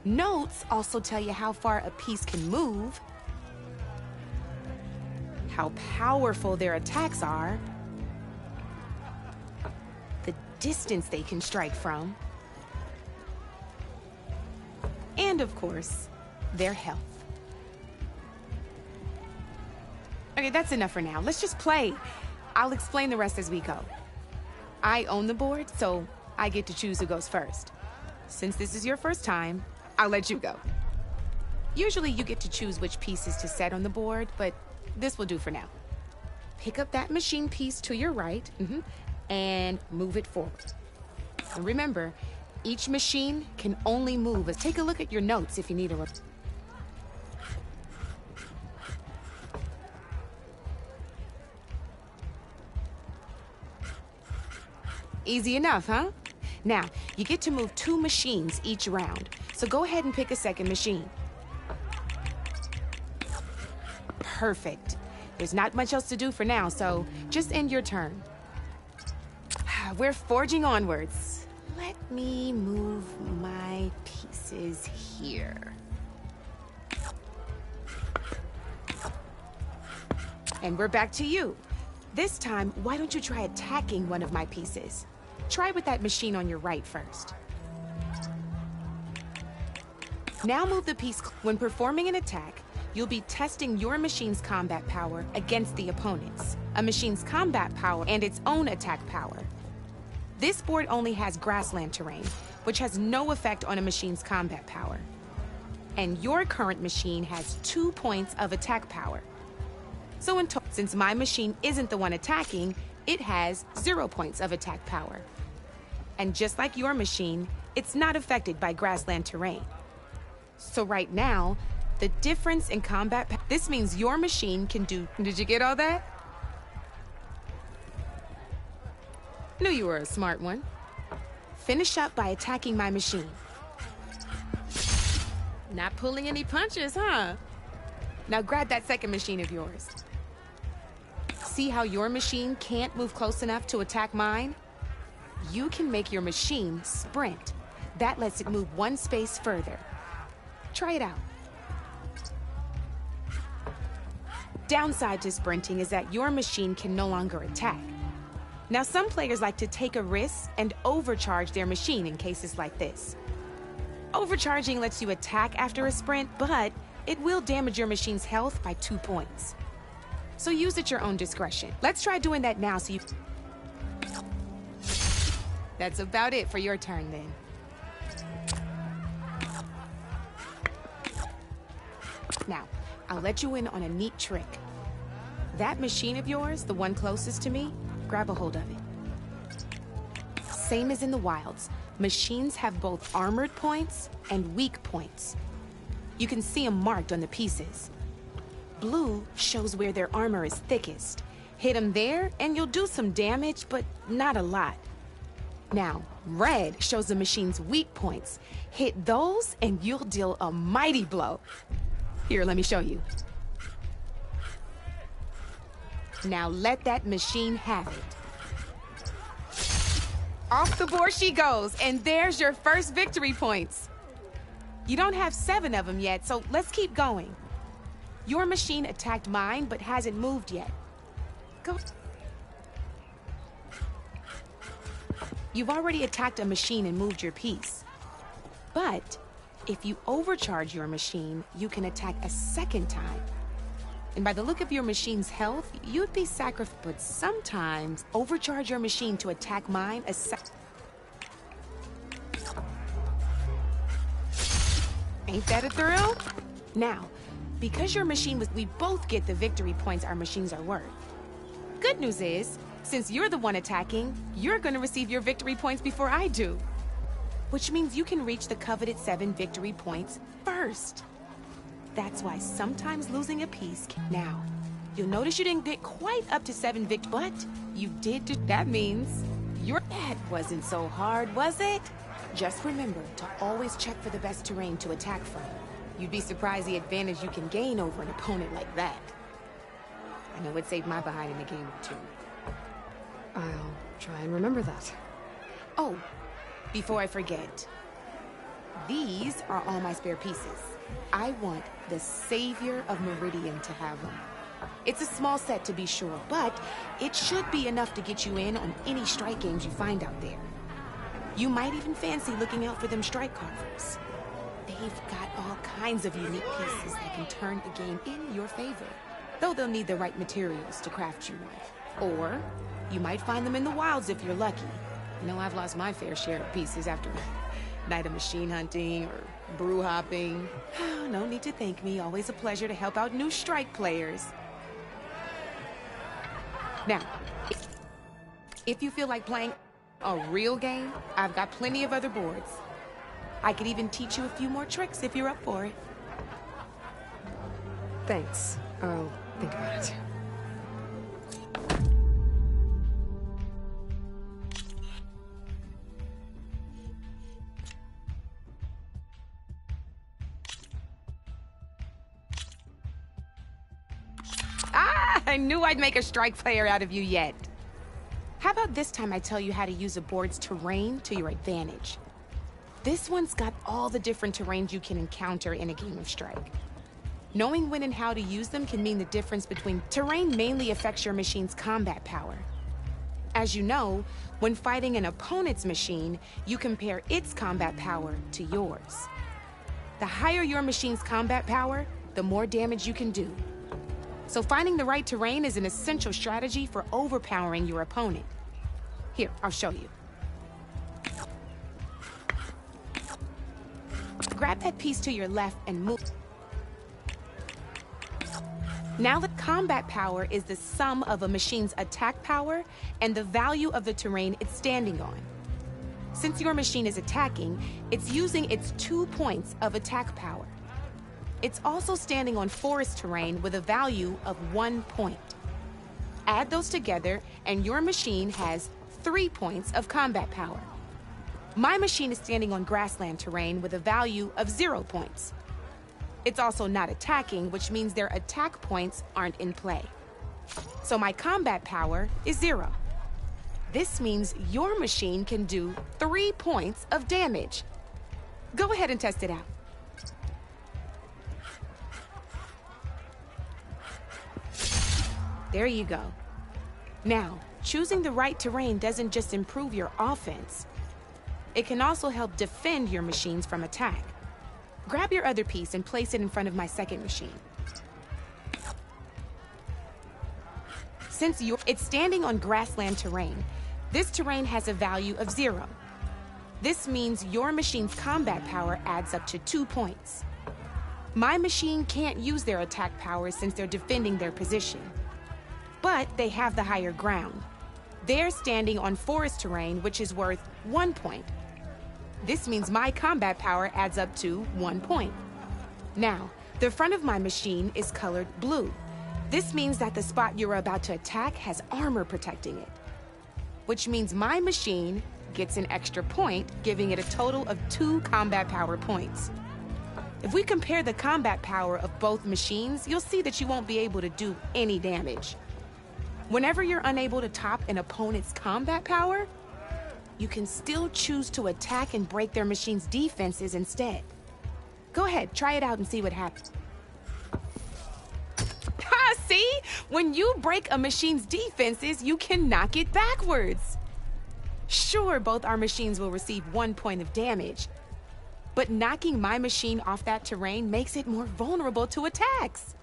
Notes also tell you how far a piece can move, how powerful their attacks are, the distance they can strike from, and of course, their health. Okay, that's enough for now. Let's just play. I'll explain the rest as we go. I own the board, so I get to choose who goes first. Since this is your first time, I'll let you go. Usually you get to choose which pieces to set on the board, but this will do for now. Pick up that machine piece to your right, and move it forward. And remember, each machine can only move. Take a look at your notes if you need a... Easy enough, huh? Now, you get to move 2 machines each round, so go ahead and pick a second machine. Perfect. There's not much else to do for now, so just end your turn. We're forging onwards. Let me move my pieces here. And we're back to you. This time, why don't you try attacking one of my pieces? Try with that machine on your right first. Now move the piece. When performing an attack, you'll be testing your machine's combat power against the opponent's. A machine's combat power and its own attack power. This board only has grassland terrain, which has no effect on a machine's combat power. And your current machine has 2 points of attack power. So in total, since my machine isn't the one attacking, it has 0 points of attack power. And just like your machine, it's not affected by grassland terrain. So right now, the difference in combat, this means your machine can do, did you get all that? Knew you were a smart one. Finish up by attacking my machine. Not pulling any punches, huh? Now grab that second machine of yours. See how your machine can't move close enough to attack mine? You can make your machine sprint. That lets it move 1 space further. Try it out. Downside to sprinting is that your machine can no longer attack. Now, some players like to take a risk and overcharge their machine in cases like this. Overcharging lets you attack after a sprint, but it will damage your machine's health by 2 points. So use at your own discretion. Let's try doing that now so you... That's about it for your turn then. Now, I'll let you in on a neat trick. That machine of yours, the one closest to me, grab a hold of it. Same as in the wilds, machines have both armored points and weak points. You can see them marked on the pieces. Blue shows where their armor is thickest. Hit them there and you'll do some damage, but not a lot. Now, red shows the machine's weak points. Hit those and you'll deal a mighty blow. Here, let me show you. Now let that machine have it. Off the board she goes, and there's your first victory points. You don't have 7 of them yet, so let's keep going. Your machine attacked mine, but hasn't moved yet. Go. You've already attacked a machine and moved your piece. But if you overcharge your machine, you can attack a second time. And by the look of your machine's health, you'd be sacrificed. But sometimes, overcharge your machine to attack mine a Ain't that a thrill? Now, because your machine was, we both get the victory points our machines are worth. Good news is, since you're the one attacking, you're gonna receive your victory points before I do. Which means you can reach the coveted 7 victory points first. That's why sometimes losing a piece can... Now, You'll notice you didn't get quite up to 7 Vic, but you did. That means that wasn't so hard, was it? Just remember to always check for the best terrain to attack from. You'd be surprised the advantage you can gain over an opponent like that. I know it saved my behind in a game or two. I'll try and remember that. Oh, before I forget, these are all my spare pieces. I want the Savior of Meridian to have them. It's a small set to be sure, but it should be enough to get you in on any strike games you find out there. You might even fancy looking out for them strike carvers. They've got all kinds of unique pieces that can turn a game in your favor, though they'll need the right materials to craft you one. Or you might find them in the wilds if you're lucky. You know, I've lost my fair share of pieces after a night of machine hunting or brew hopping. No need to thank me. Always a pleasure to help out new strike players. Now, if you feel like playing a real game, I've got plenty of other boards. I could even teach you a few more tricks if you're up for it. Thanks. I'll think about it. I knew I'd make a strike player out of you yet. How about this time I tell you how to use a board's terrain to your advantage? This one's got all the different terrains you can encounter in a game of Strike. Knowing when and how to use them can mean the difference between terrain mainly affects your machine's combat power. As you know, when fighting an opponent's machine, you compare its combat power to yours. The higher your machine's combat power, the more damage you can do. So finding the right terrain is an essential strategy for overpowering your opponent. Here, I'll show you. Grab that piece to your left and move. Now the combat power is the sum of a machine's attack power and the value of the terrain it's standing on. Since your machine is attacking, it's using its 2 points of attack power. It's also standing on forest terrain with a value of 1 point. Add those together and your machine has 3 points of combat power. My machine is standing on grassland terrain with a value of 0 points. It's also not attacking, which means their attack points aren't in play. So my combat power is 0. This means your machine can do 3 points of damage. Go ahead and test it out. There you go. Now, choosing the right terrain doesn't just improve your offense. It can also help defend your machines from attack. Grab your other piece and place it in front of my second machine. Since it's standing on grassland terrain, this terrain has a value of 0. This means your machine's combat power adds up to 2 points. My machine can't use their attack power since they're defending their position. But they have the higher ground. They're standing on forest terrain, which is worth 1 point. This means my combat power adds up to 1 point. Now, the front of my machine is colored blue. This means that the spot you're about to attack has armor protecting it, which means my machine gets an extra point, giving it a total of 2 combat power points. If we compare the combat power of both machines, you'll see that you won't be able to do any damage. Whenever you're unable to top an opponent's combat power, you can still choose to attack and break their machine's defenses instead. Go ahead, try it out and see what happens. Ha! See? When you break a machine's defenses, you can knock it backwards. Sure, both our machines will receive 1 point of damage, but knocking my machine off that terrain makes it more vulnerable to attacks.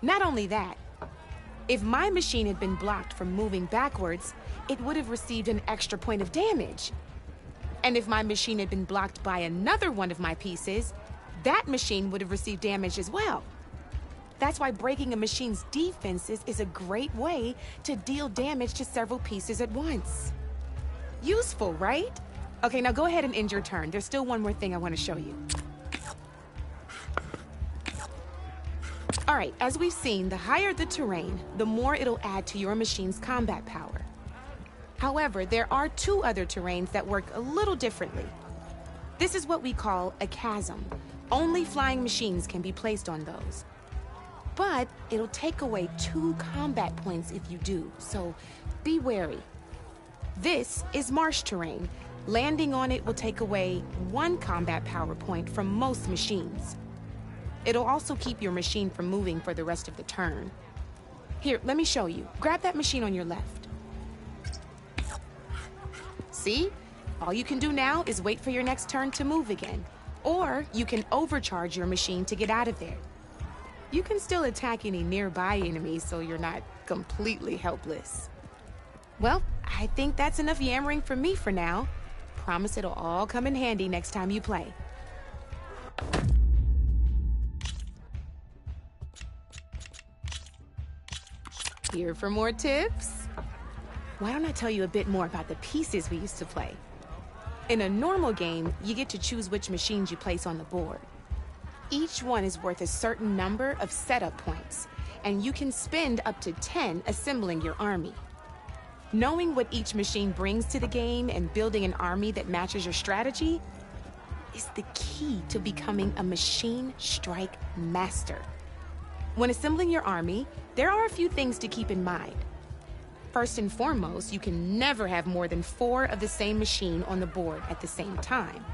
Not only that, if my machine had been blocked from moving backwards, it would have received an extra point of damage. And if my machine had been blocked by another one of my pieces, that machine would have received damage as well. That's why breaking a machine's defenses is a great way to deal damage to several pieces at once. Useful, right? Okay, now go ahead and end your turn. There's still one more thing I want to show you. All right, as we've seen, the higher the terrain, the more it'll add to your machine's combat power. However, there are two other terrains that work a little differently. This is what we call a chasm. Only flying machines can be placed on those. But it'll take away 2 combat points if you do, so be wary. This is marsh terrain. Landing on it will take away 1 combat power point from most machines. It'll also keep your machine from moving for the rest of the turn. Here, let me show you. Grab that machine on your left. See? All you can do now is wait for your next turn to move again. Or you can overcharge your machine to get out of there. You can still attack any nearby enemies so you're not completely helpless. Well, I think that's enough yammering from me for now. Promise it'll all come in handy next time you play. Here for more tips? Why don't I tell you a bit more about the pieces we used to play? In a normal game, you get to choose which machines you place on the board. Each one is worth a certain number of setup points, and you can spend up to 10 assembling your army. Knowing what each machine brings to the game and building an army that matches your strategy is the key to becoming a machine strike master. When assembling your army, there are a few things to keep in mind. First and foremost, you can never have more than 4 of the same machine on the board at the same time.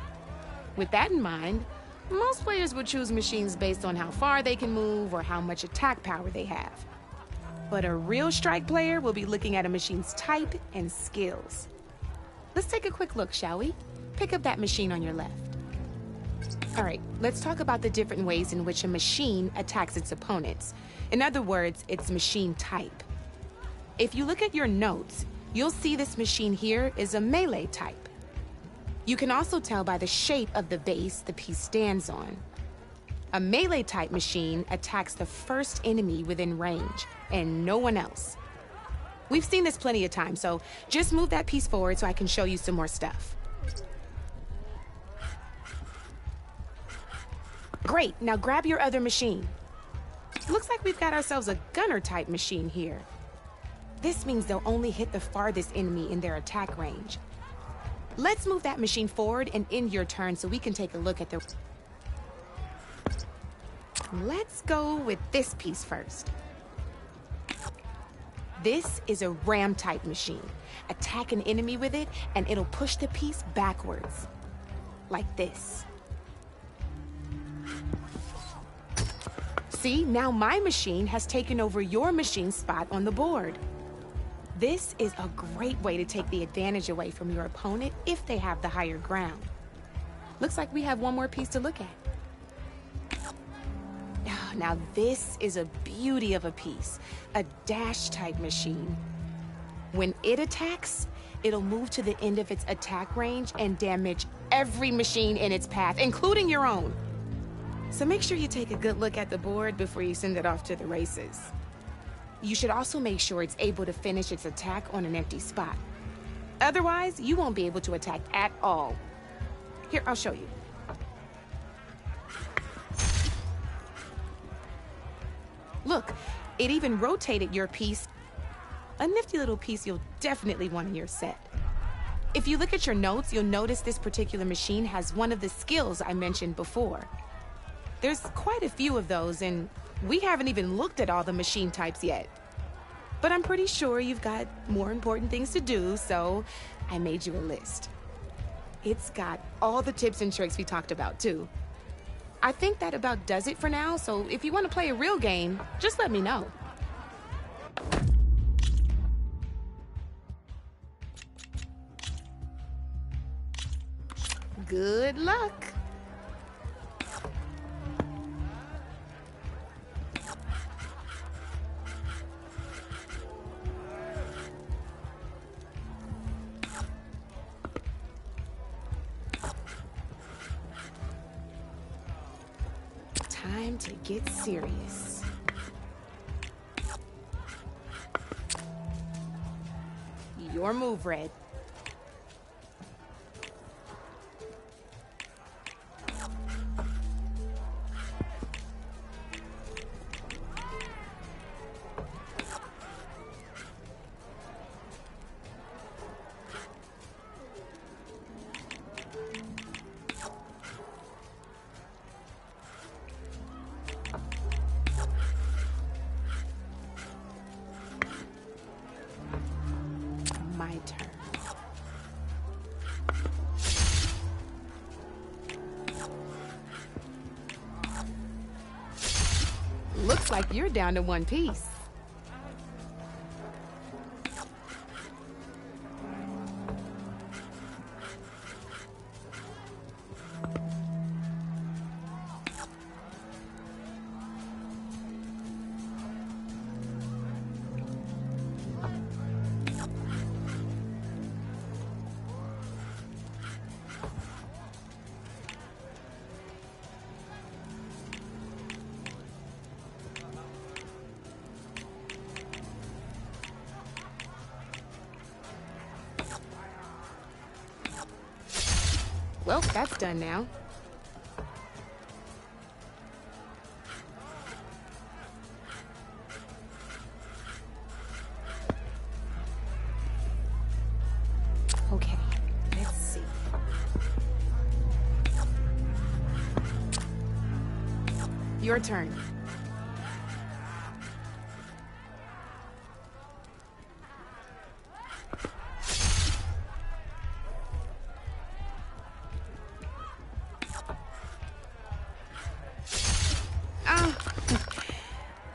With that in mind, most players would choose machines based on how far they can move or how much attack power they have. But a real strike player will be looking at a machine's type and skills. Let's take a quick look, shall we? Pick up that machine on your left. All right, let's talk about the different ways in which a machine attacks its opponents. In other words, its machine type. If you look at your notes, you'll see this machine here is a melee type. You can also tell by the shape of the base the piece stands on. A melee type machine attacks the first enemy within range, and no one else. We've seen this plenty of times, so just move that piece forward so I can show you some more stuff. Great, now grab your other machine. Looks like we've got ourselves a gunner type machine here. This means they'll only hit the farthest enemy in their attack range. Let's move that machine forward and end your turn so we can take a look at the... Let's go with this piece first. This is a ram type machine. Attack an enemy with it and it'll push the piece backwards. Like this. See, now my machine has taken over your machine's spot on the board. This is a great way to take the advantage away from your opponent if they have the higher ground. Looks like we have one more piece to look at. Now this is a beauty of a piece, a dash type machine. When it attacks, it'll move to the end of its attack range and damage every machine in its path, including your own. So make sure you take a good look at the board before you send it off to the races. You should also make sure it's able to finish its attack on an empty spot. Otherwise, you won't be able to attack at all. Here, I'll show you. Look, it even rotated your piece. A nifty little piece you'll definitely want in your set. If you look at your notes, you'll notice this particular machine has one of the skills I mentioned before. There's quite a few of those, and we haven't even looked at all the machine types yet. But I'm pretty sure you've got more important things to do, so I made you a list. It's got all the tips and tricks we talked about, too. I think that about does it for now, so if you want to play a real game, just let me know. Good luck. Time to get serious. Your move, Red. Looks like you're down to one piece. Well, that's done now. Okay, let's see. Your turn.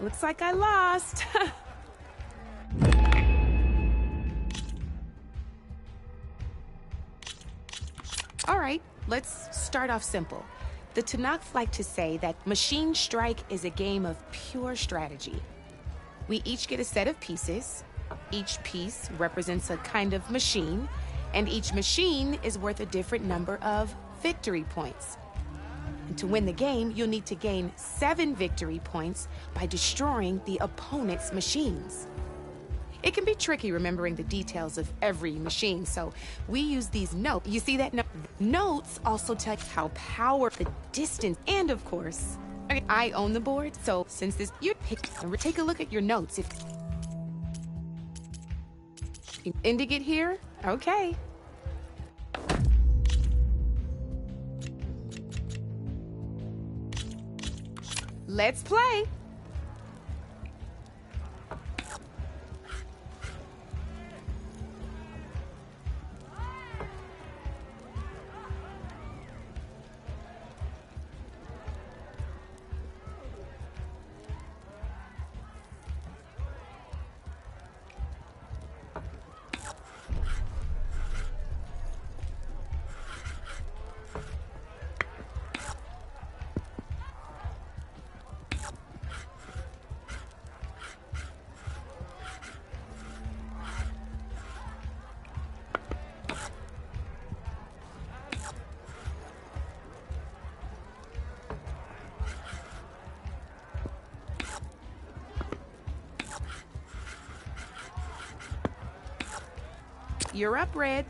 Looks like I lost. All right, let's start off simple. The Tenakth like to say that Machine Strike is a game of pure strategy. We each get a set of pieces. Each piece represents a kind of machine, and each machine is worth a different number of victory points. And to win the game, you'll need to gain 7 victory points by destroying the opponent's machines. It can be tricky remembering the details of every machine, so we use these notes. You see that? Notes also tell you how powerful, the distance, and of course, I own the board, so since this, you take a look at your notes. If you indicate here, okay. Let's play. You're up, Red.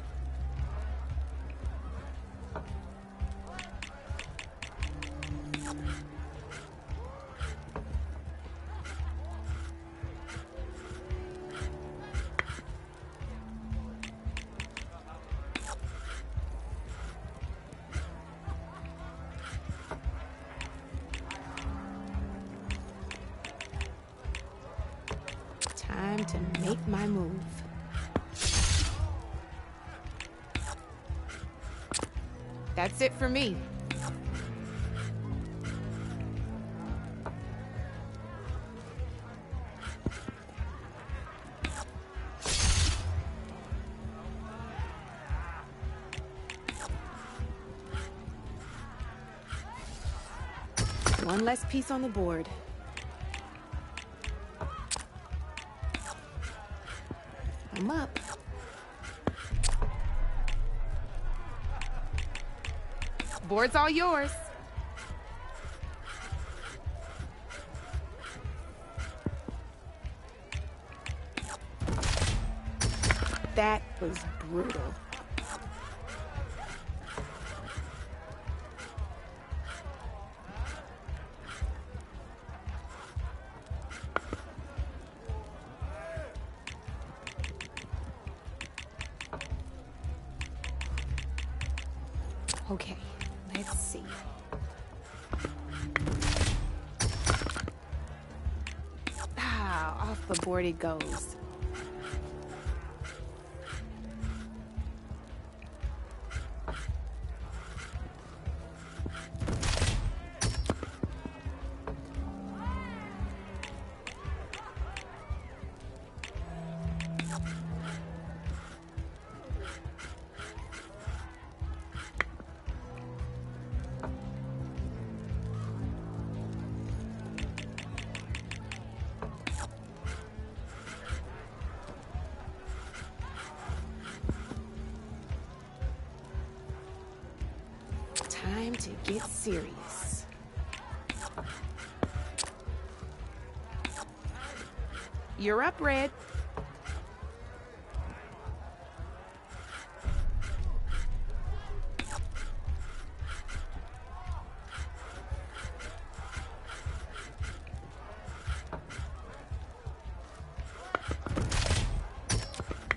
Time to make my move. That's it for me. One less piece on the board. I'm up. Board's all yours. That was brutal. Okay. Let's see. Off the board it goes. to get serious. You're up, Red.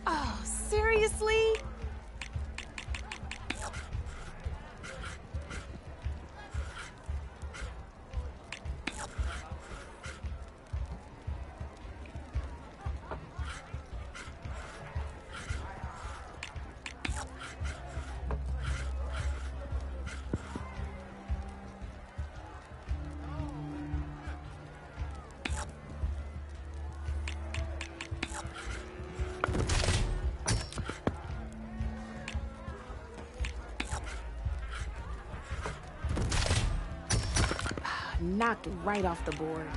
Oh, seriously? Knocked right off the board.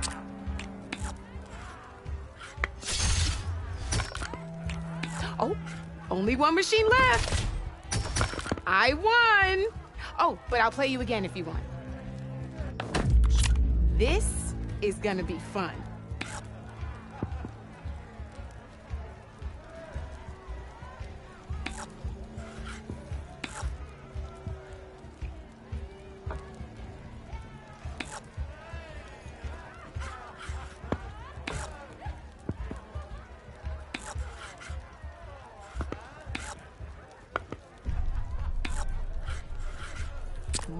Oh, only one machine left. I won. Oh, but I'll play you again if you want. This is gonna be fun.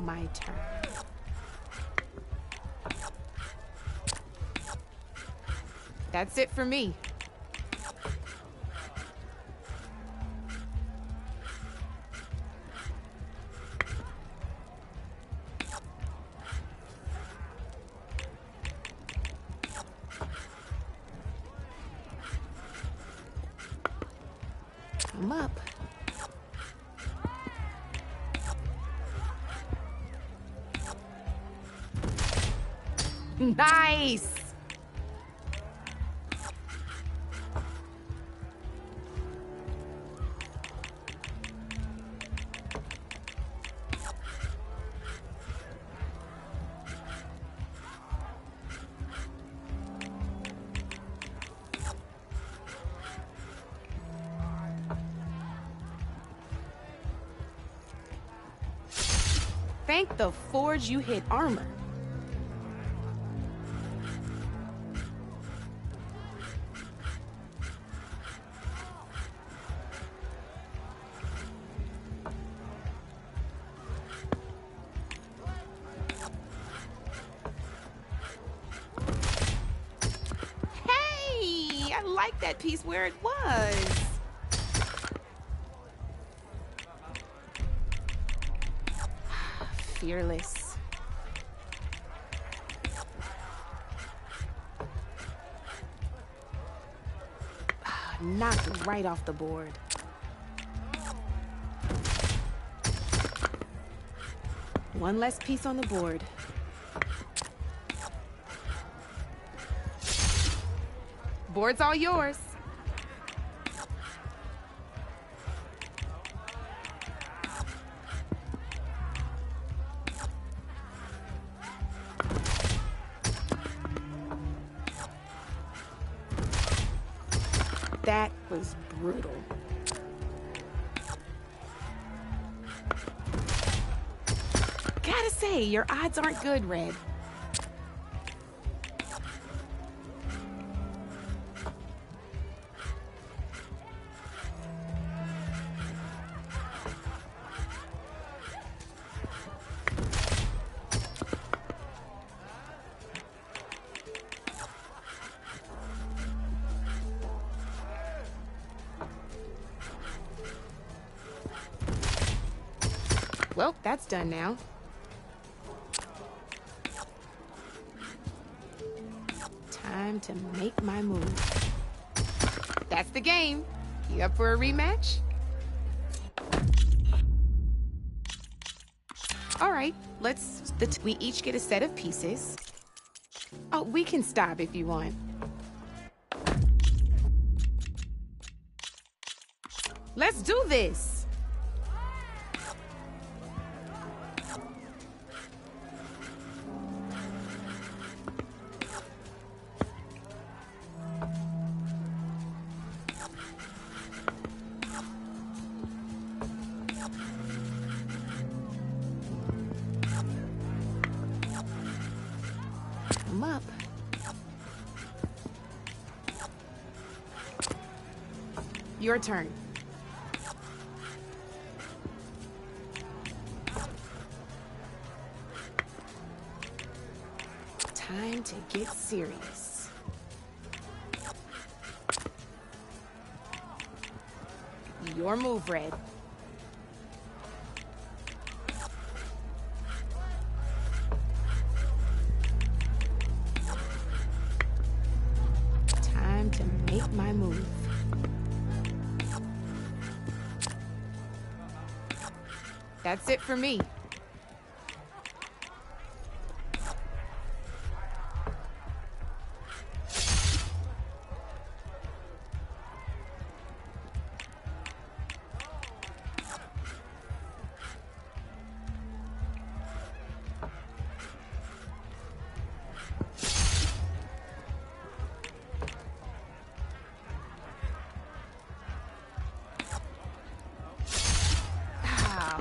My turn. That's it for me. I'm up. Nice! Thank the forge you hit armor. Hey, I like that piece where it was. Fearless. Knocked right off the board. One less piece on the board. Board's all yours. That was brutal. Gotta say, your odds aren't good, Red. Well, that's done now. Time to make my move. That's the game. You up for a rematch? All right, we each get a set of pieces. Oh, we can stop if you want. Let's do this. them up. Your turn. Time to get serious. Your move, Red. Time to make my move. That's it for me.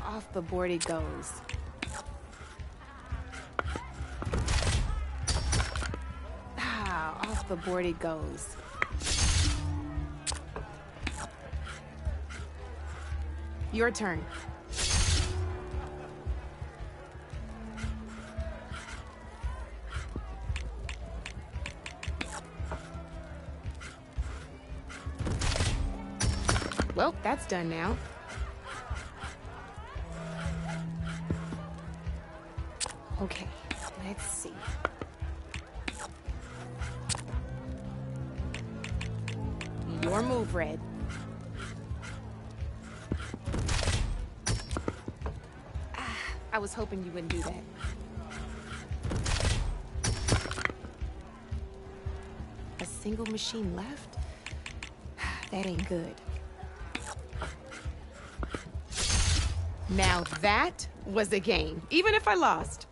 Off the board it goes. Off the board it goes. Your turn. Well, that's done now. Okay, let's see. Your move, Red. I was hoping you wouldn't do that. A single machine left? That ain't good. Now that was a game, even if I lost.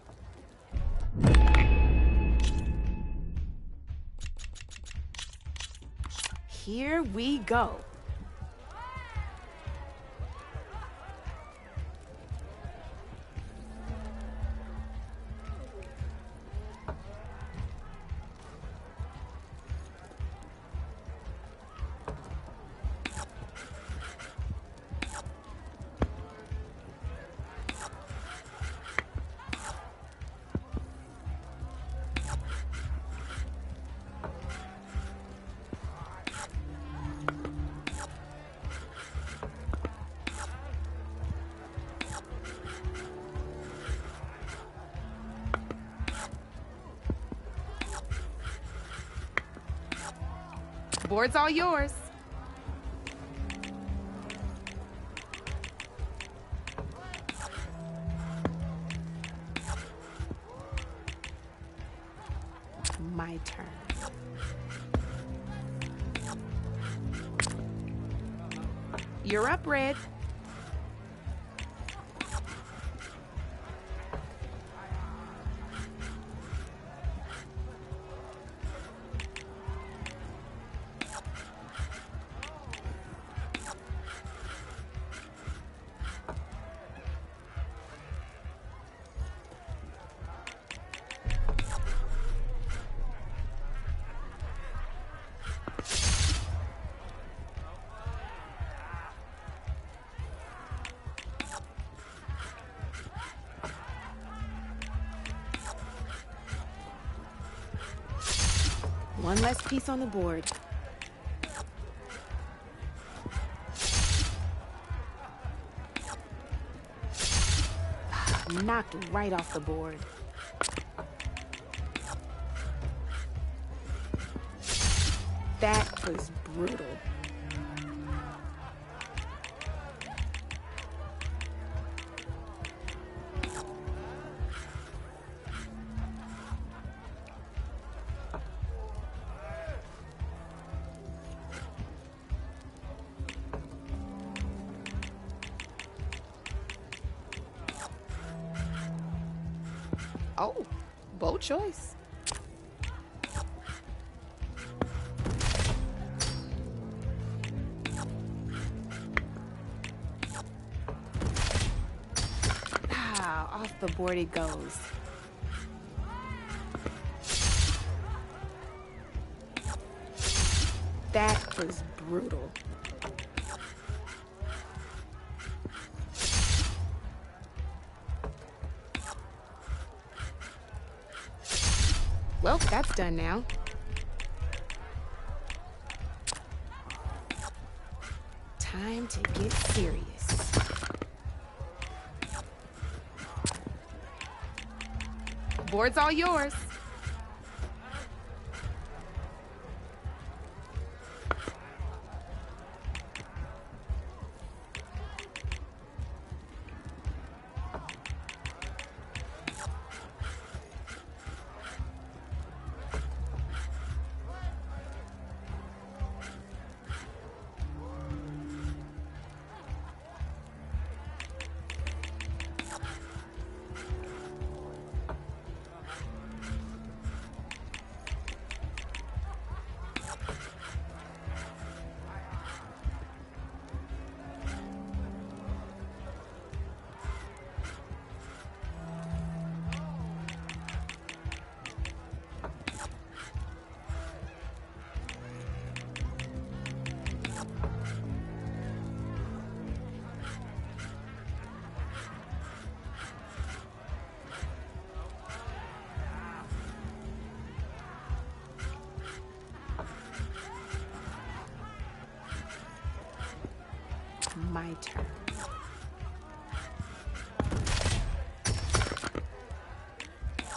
Here we go. Board's all yours. My turn. You're up, Red. One less piece on the board. Knocked right off the board. That was brutal. Oh, bold choice. Off the board it goes. That was brutal. Well, that's done now. Time to get serious. Board's all yours. My turn.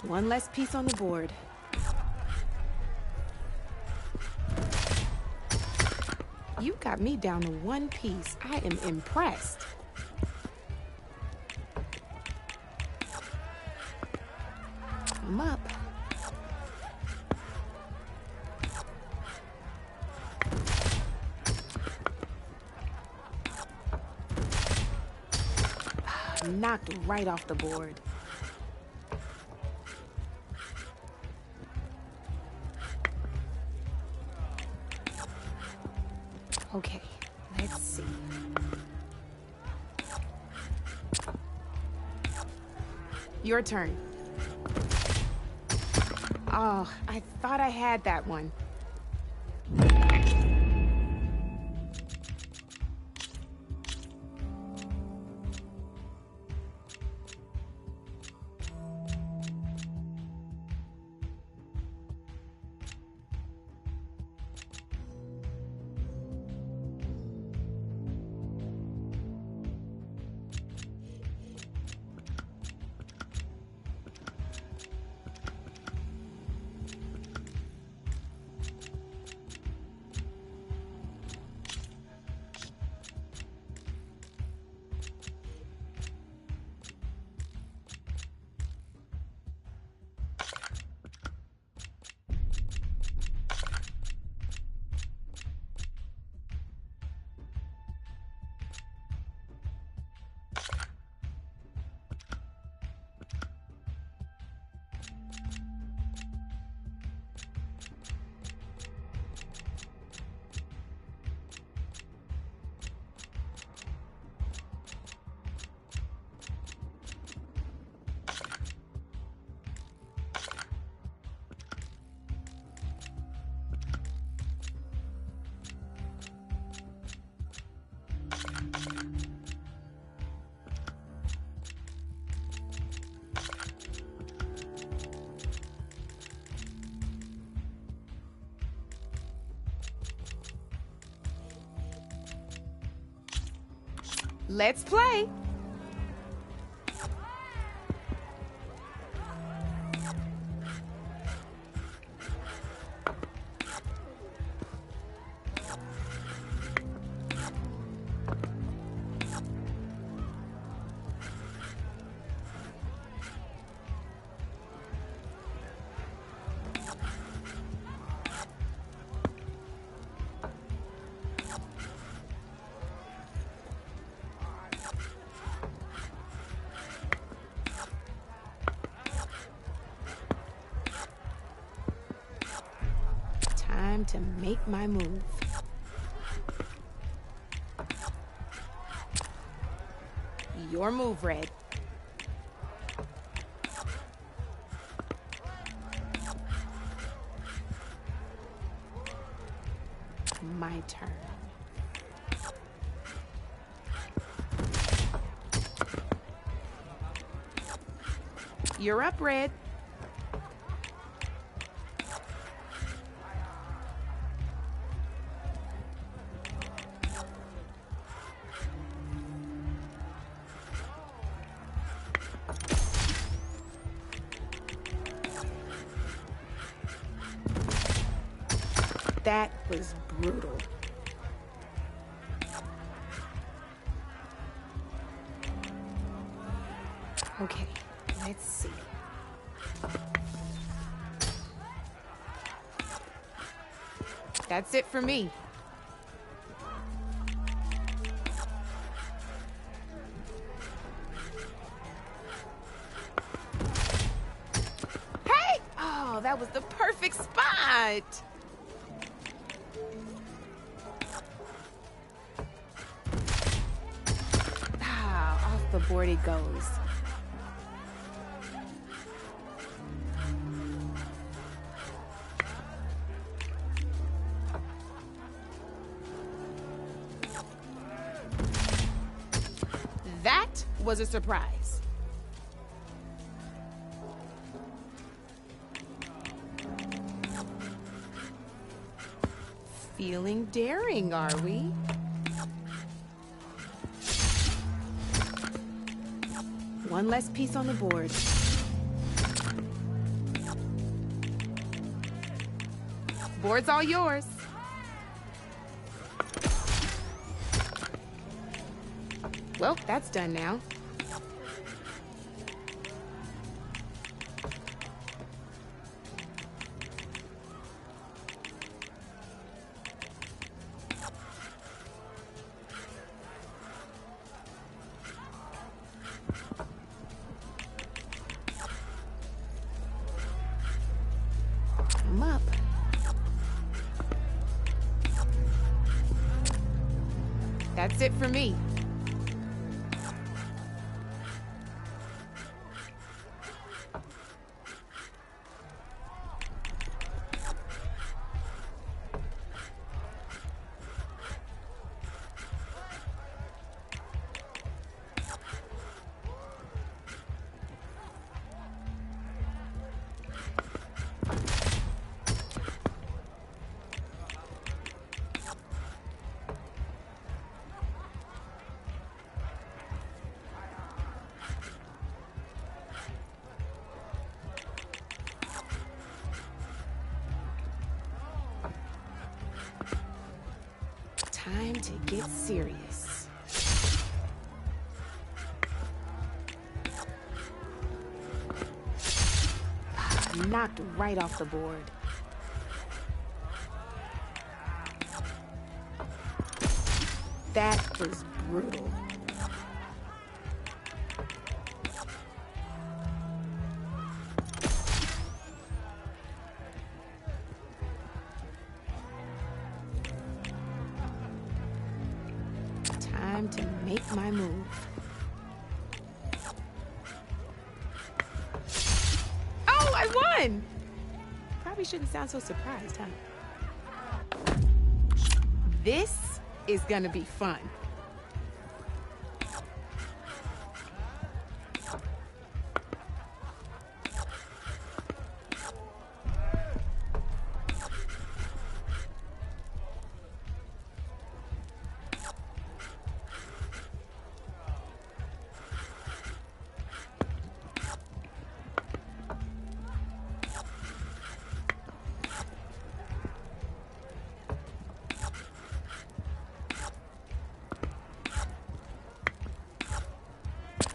One less piece on the board. You got me down to one piece. I am impressed. I'm up. Knocked right off the board. Okay, let's see. Your turn. Oh, I thought I had that one. Let's play. Time to make my move. Your move, Red. my turn. You're up, Red. That was brutal. Okay, let's see. That's it for me. Hey! Oh, that was the perfect spot. Ah, off the board it goes. That was a surprise. Feeling daring, are we? One less piece on the board. Board's all yours. Well, that's done now. I'm up. That's it for me. Time to get serious. Knocked right off the board. That was brutal. Time to make my move. Oh, I won! Probably shouldn't sound so surprised, huh? This is gonna be fun.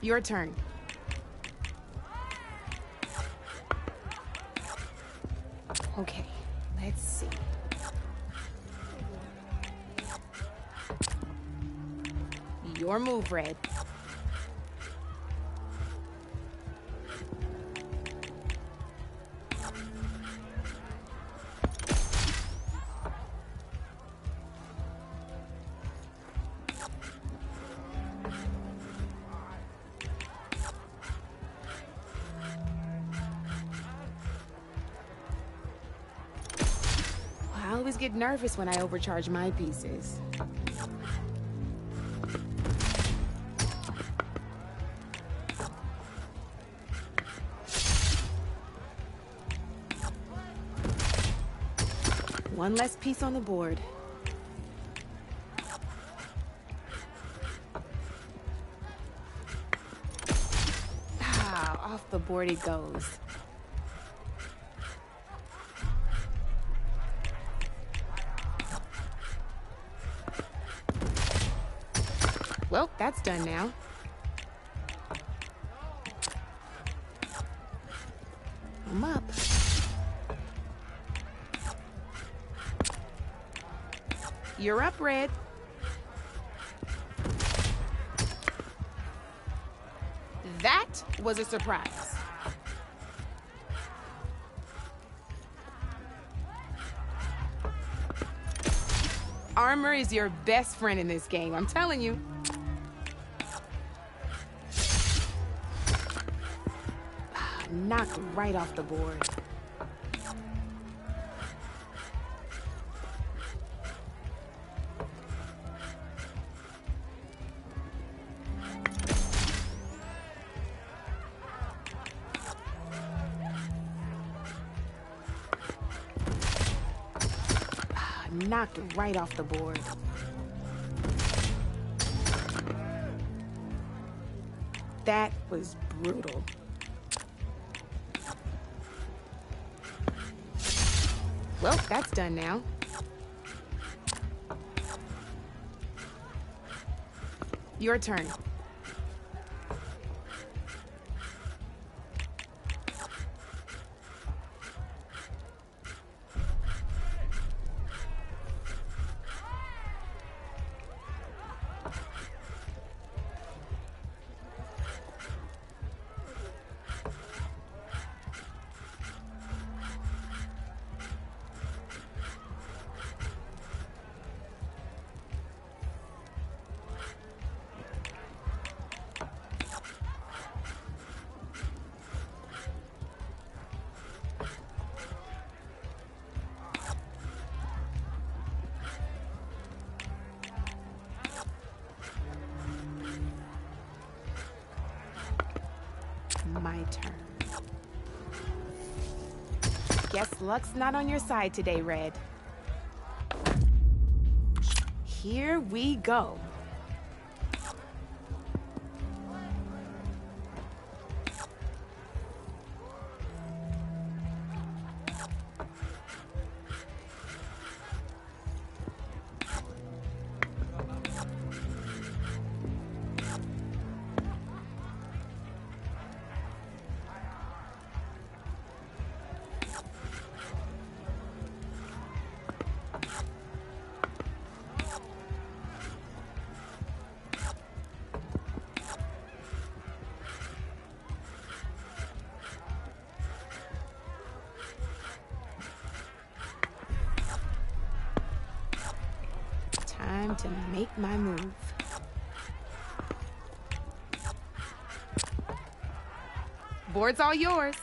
Your turn. Okay, let's see. Your move, Red. always get nervous when I overcharge my pieces. One less piece on the board. Ah, off the board it goes. Well, that's done now. I'm up. You're up, Red. That was a surprise. Armor is your best friend in this game, I'm telling you. Knocked right off the board. Knocked right off the board. That was brutal. Well, that's done now. Your turn. My turn. Guess luck's not on your side today, Red. Here we go. Time to make my move. Board's all yours.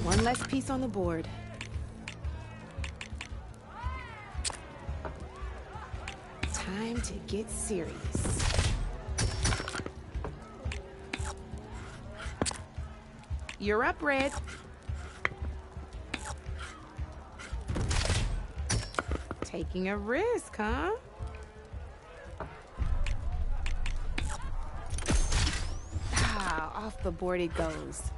One less piece on the board. Time to get serious. You're up, Red. Taking a risk, huh? off the board it goes.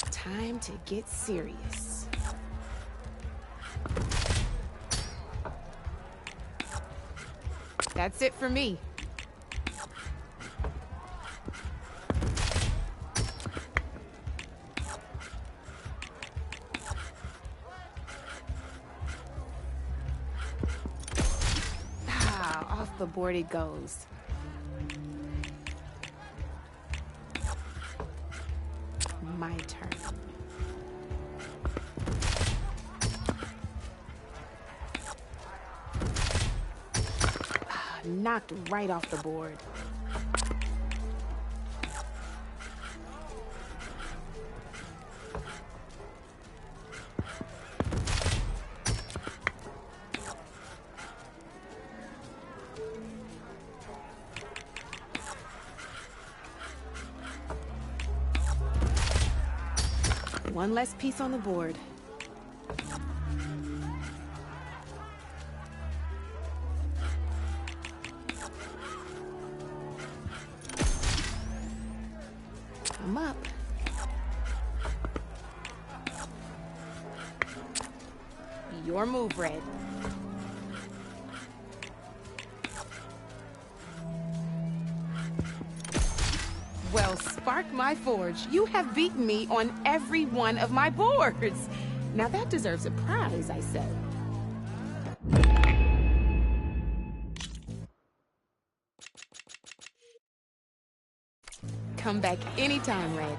Time to get serious. That's it for me. Off the board it goes. My turn. Knocked right off the board. One less piece on the board. I'm up. Your move, Red. Well, spark my forge. You have beaten me on every one of my boards. Now that deserves a prize, I say. Come back anytime, Red.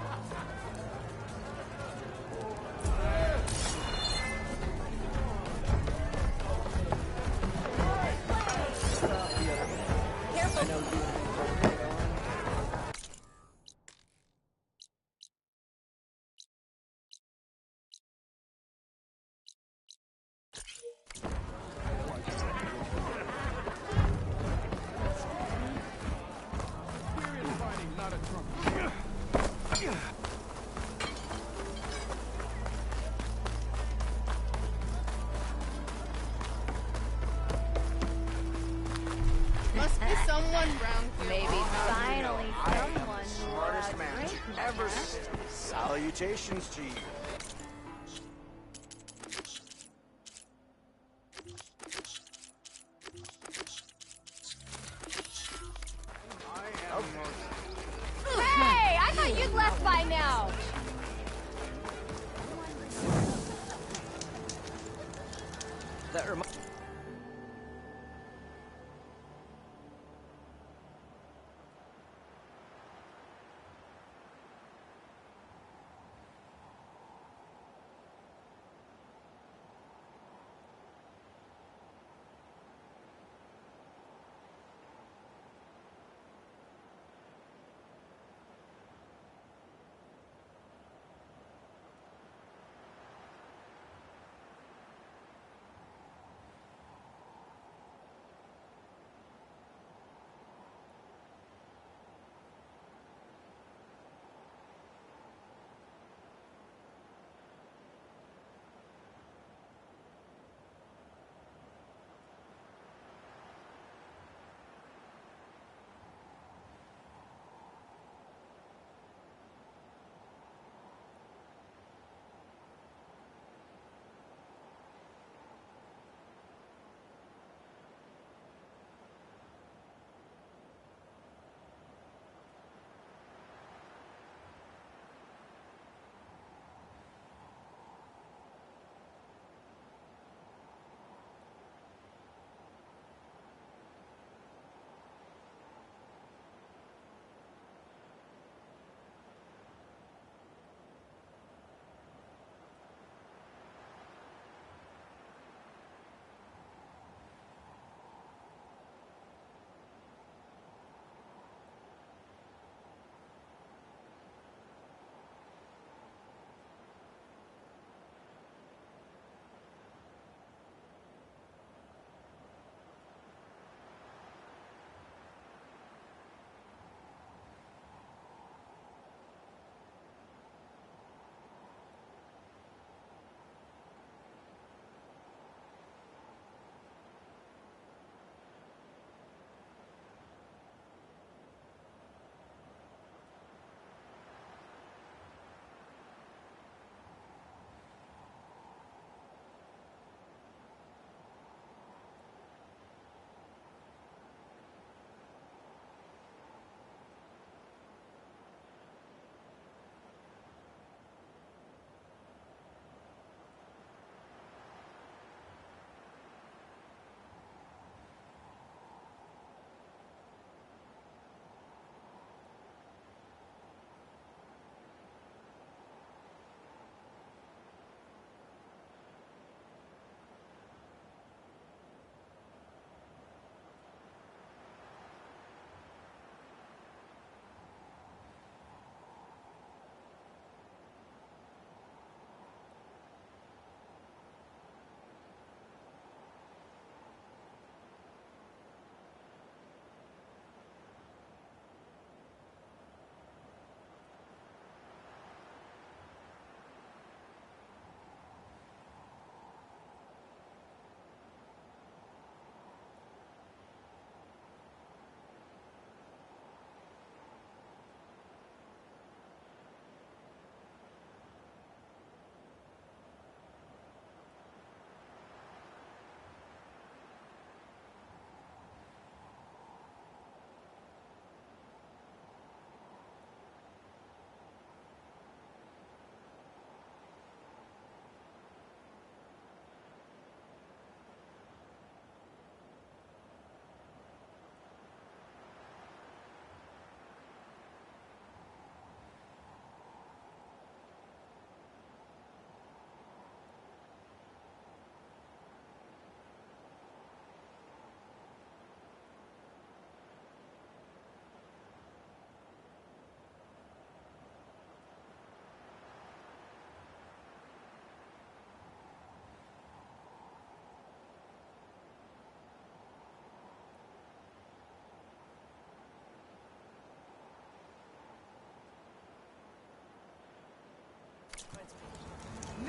Must be someone round here. Maybe finally someone Smartest man drink ever. Salutations to you. Hey, I thought you'd left by now. That reminds.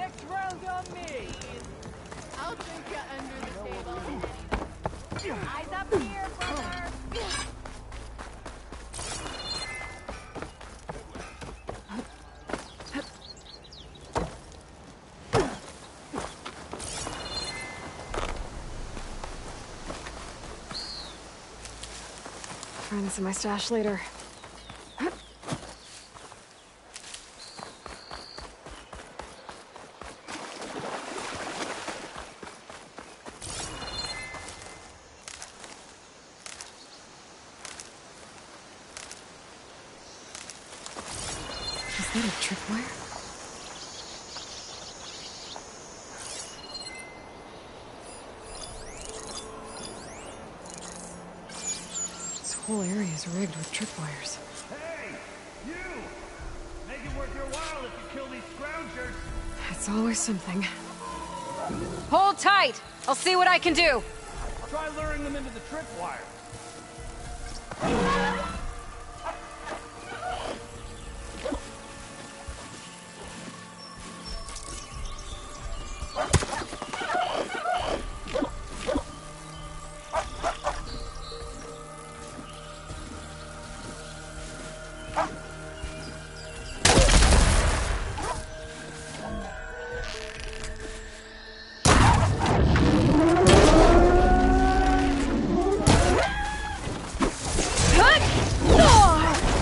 Next round on me. I'll drink you under the table. Eyes up here, brother. Find this in my stash later. Is that a tripwire? This whole area is rigged with tripwires. Hey! You! Make it worth your while if you kill these scroungers! It's always something. Hold tight! I'll see what I can do! Try luring them into the tripwire.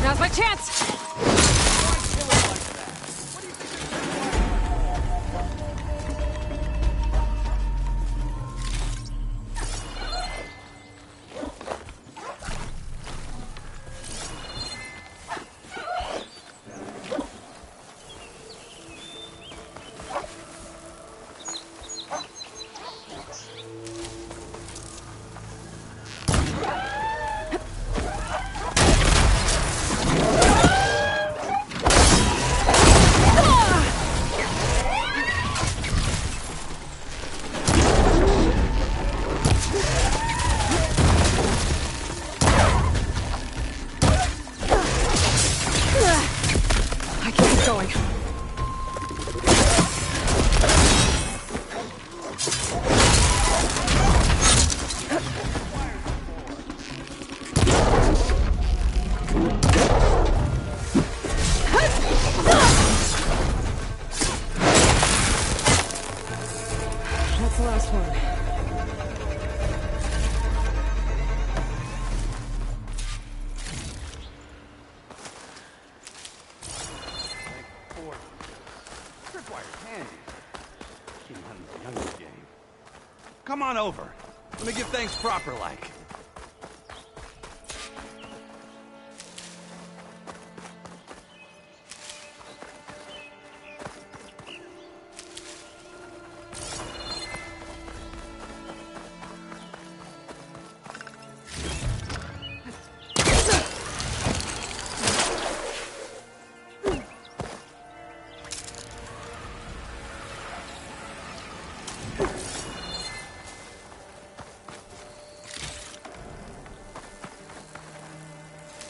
Now's my chance! I can keep going. That's the last one. Come on over. Let me give things proper like.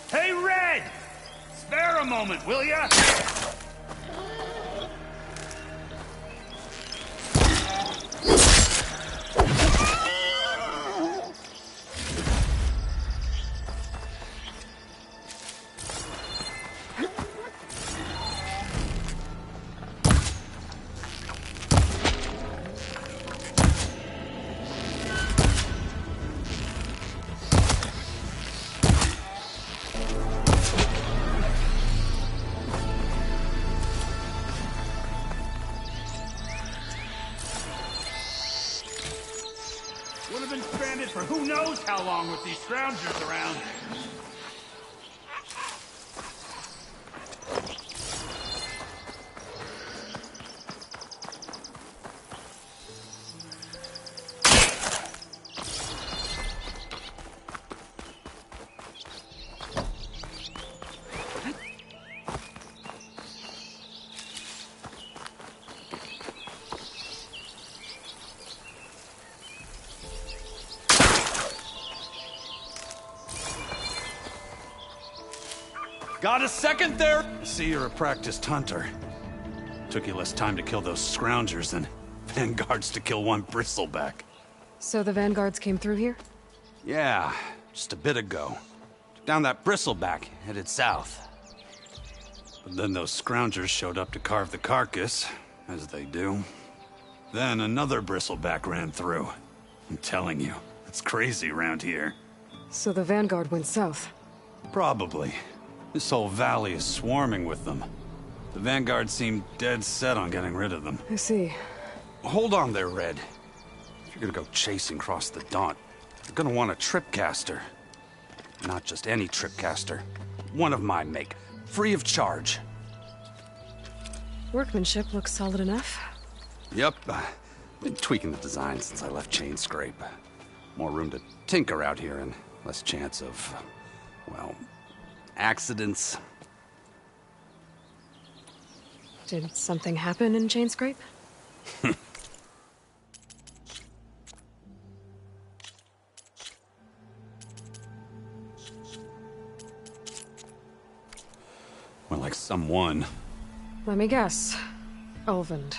Hey, Red! Spare a moment, will ya? Would have been stranded for who knows how long with these scroungers around. Got a second there? I see you're a practiced hunter. Took you less time to kill those scroungers than vanguards to kill one bristleback. So the vanguards came through here? Yeah, just a bit ago. Down that bristleback, headed south. But then those scroungers showed up to carve the carcass, as they do. Then another bristleback ran through. I'm telling you, it's crazy around here. So the vanguard went south? Probably. This whole valley is swarming with them. The vanguard seemed dead set on getting rid of them. I see. Hold on there, Red. If you're gonna go chasing across the Daunt, you're gonna want a tripcaster. Not just any tripcaster. One of my make. Free of charge. Workmanship looks solid enough. Yep. Been tweaking the design since I left Chainscrape. More room to tinker out here and less chance of, well, accidents. Did something happen in Chainscrape? Well, like someone. Let me guess. Ulvund.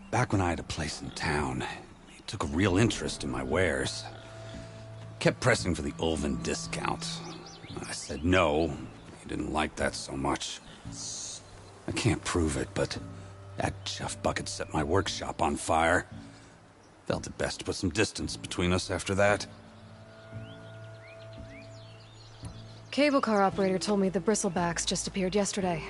Back when I had a place in town, he took a real interest in my wares. Kept pressing for the Ulvund discount. I said no. He didn't like that so much. I can't prove it, but that chuff bucket set my workshop on fire. Felt it best to put some distance between us after that. Cable car operator told me the bristlebacks just appeared yesterday.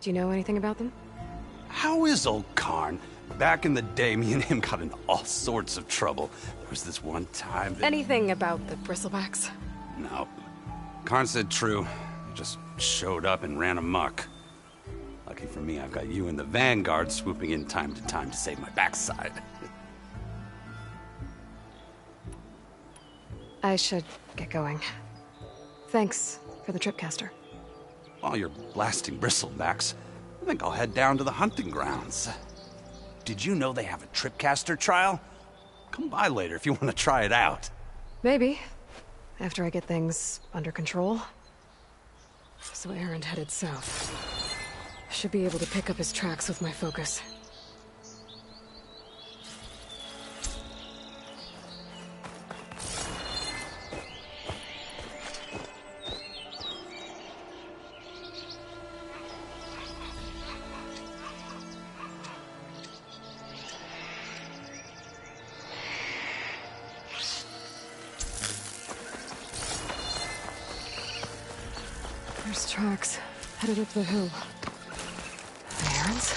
Do you know anything about them? How is old Karn? Back in the day, me and him got into all sorts of trouble. There was this one time that... Anything about the bristlebacks? No. Karn said true. They just showed up and ran amok. Lucky for me, I've got you and the Vanguard swooping in time to save my backside. I should get going. Thanks for the tripcaster. While you're blasting bristlebacks, I think I'll head down to the hunting grounds. Did you know they have a tripcaster trial? Come by later if you want to try it out. Maybe. After I get things under control. So Erend headed south. Should be able to pick up his tracks with my focus. There's tracks headed up the hill. Errands?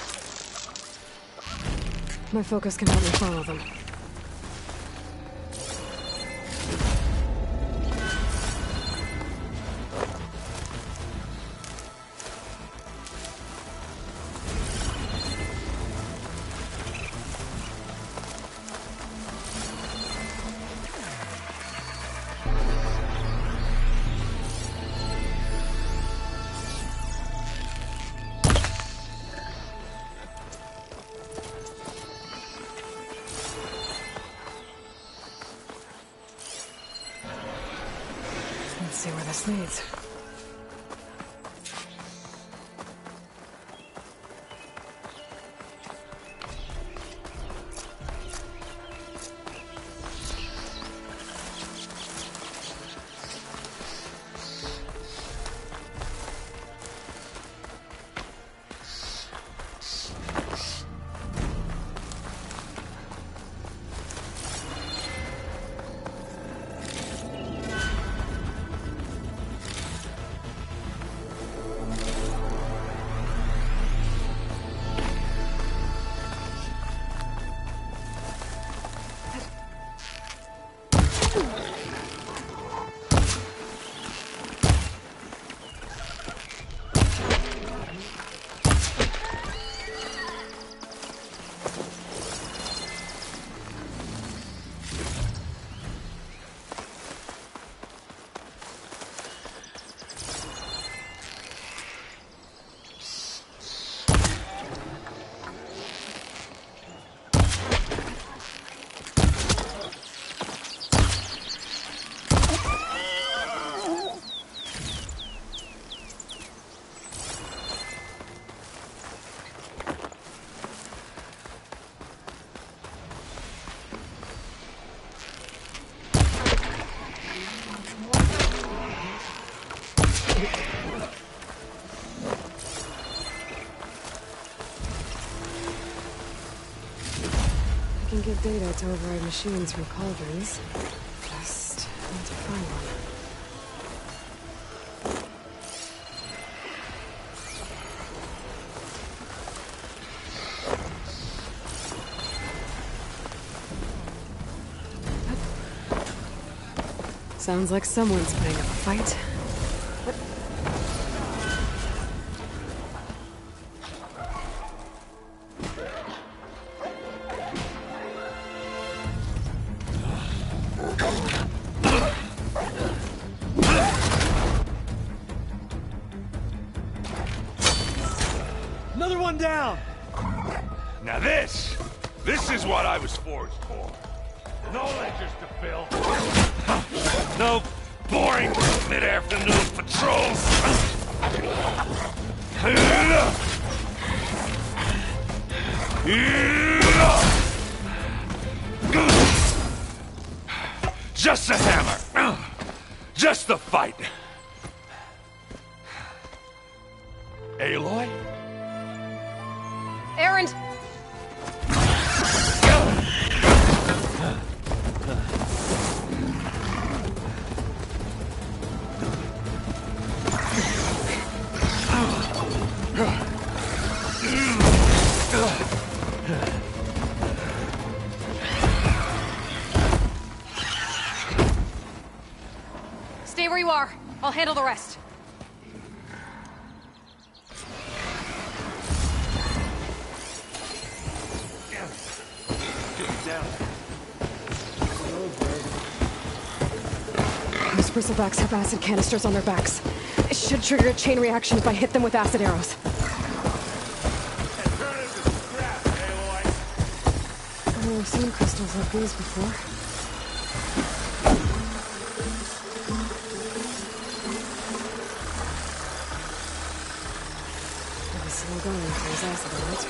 My focus can help me follow them. Let's see where this leads. I can get data to override machines from cauldrons. Just need to find one. Sounds like someone's putting up a fight. Another one down! Now this is what I was forged for. No ledgers to fill. No boring mid-afternoon patrols. Just a hammer. Just the fight. Aloy? Erend! where you are. I'll handle the rest. Those bristlebacks have acid canisters on their backs. It should trigger a chain reaction if I hit them with acid arrows. I've seen crystals like these before. I'll be slow going with those acid arrows.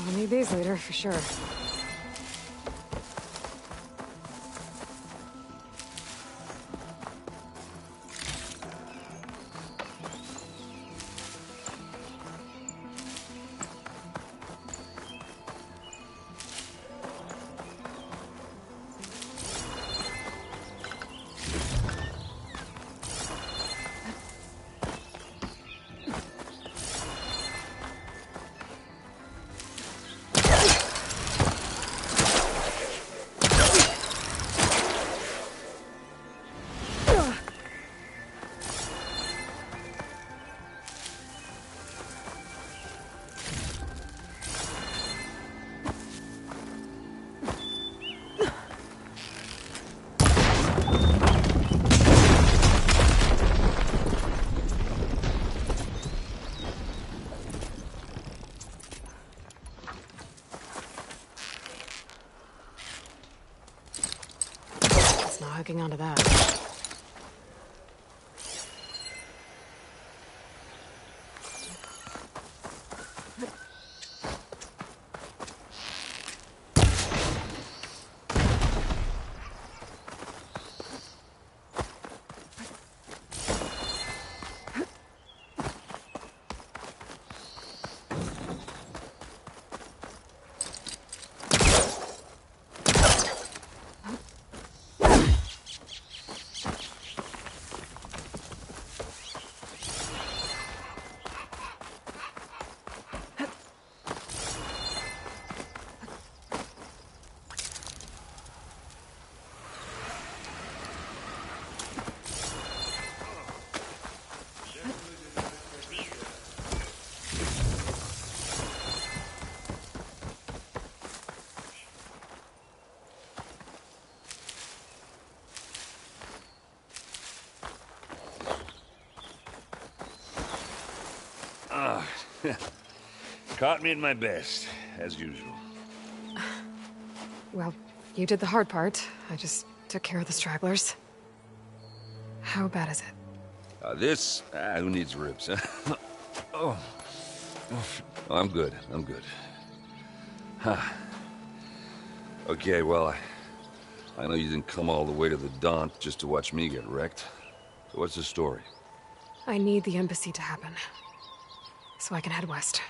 I'll need these later, for sure. Hooking onto that. Caught me at my best, as usual. Well, you did the hard part. I just took care of the stragglers. How bad is it? Who needs ribs, huh? Oh, I'm good. I'm good. Huh. Okay, well, I know you didn't come all the way to the Daunt just to watch me get wrecked. So what's the story? I need the embassy to happen, so I can head west.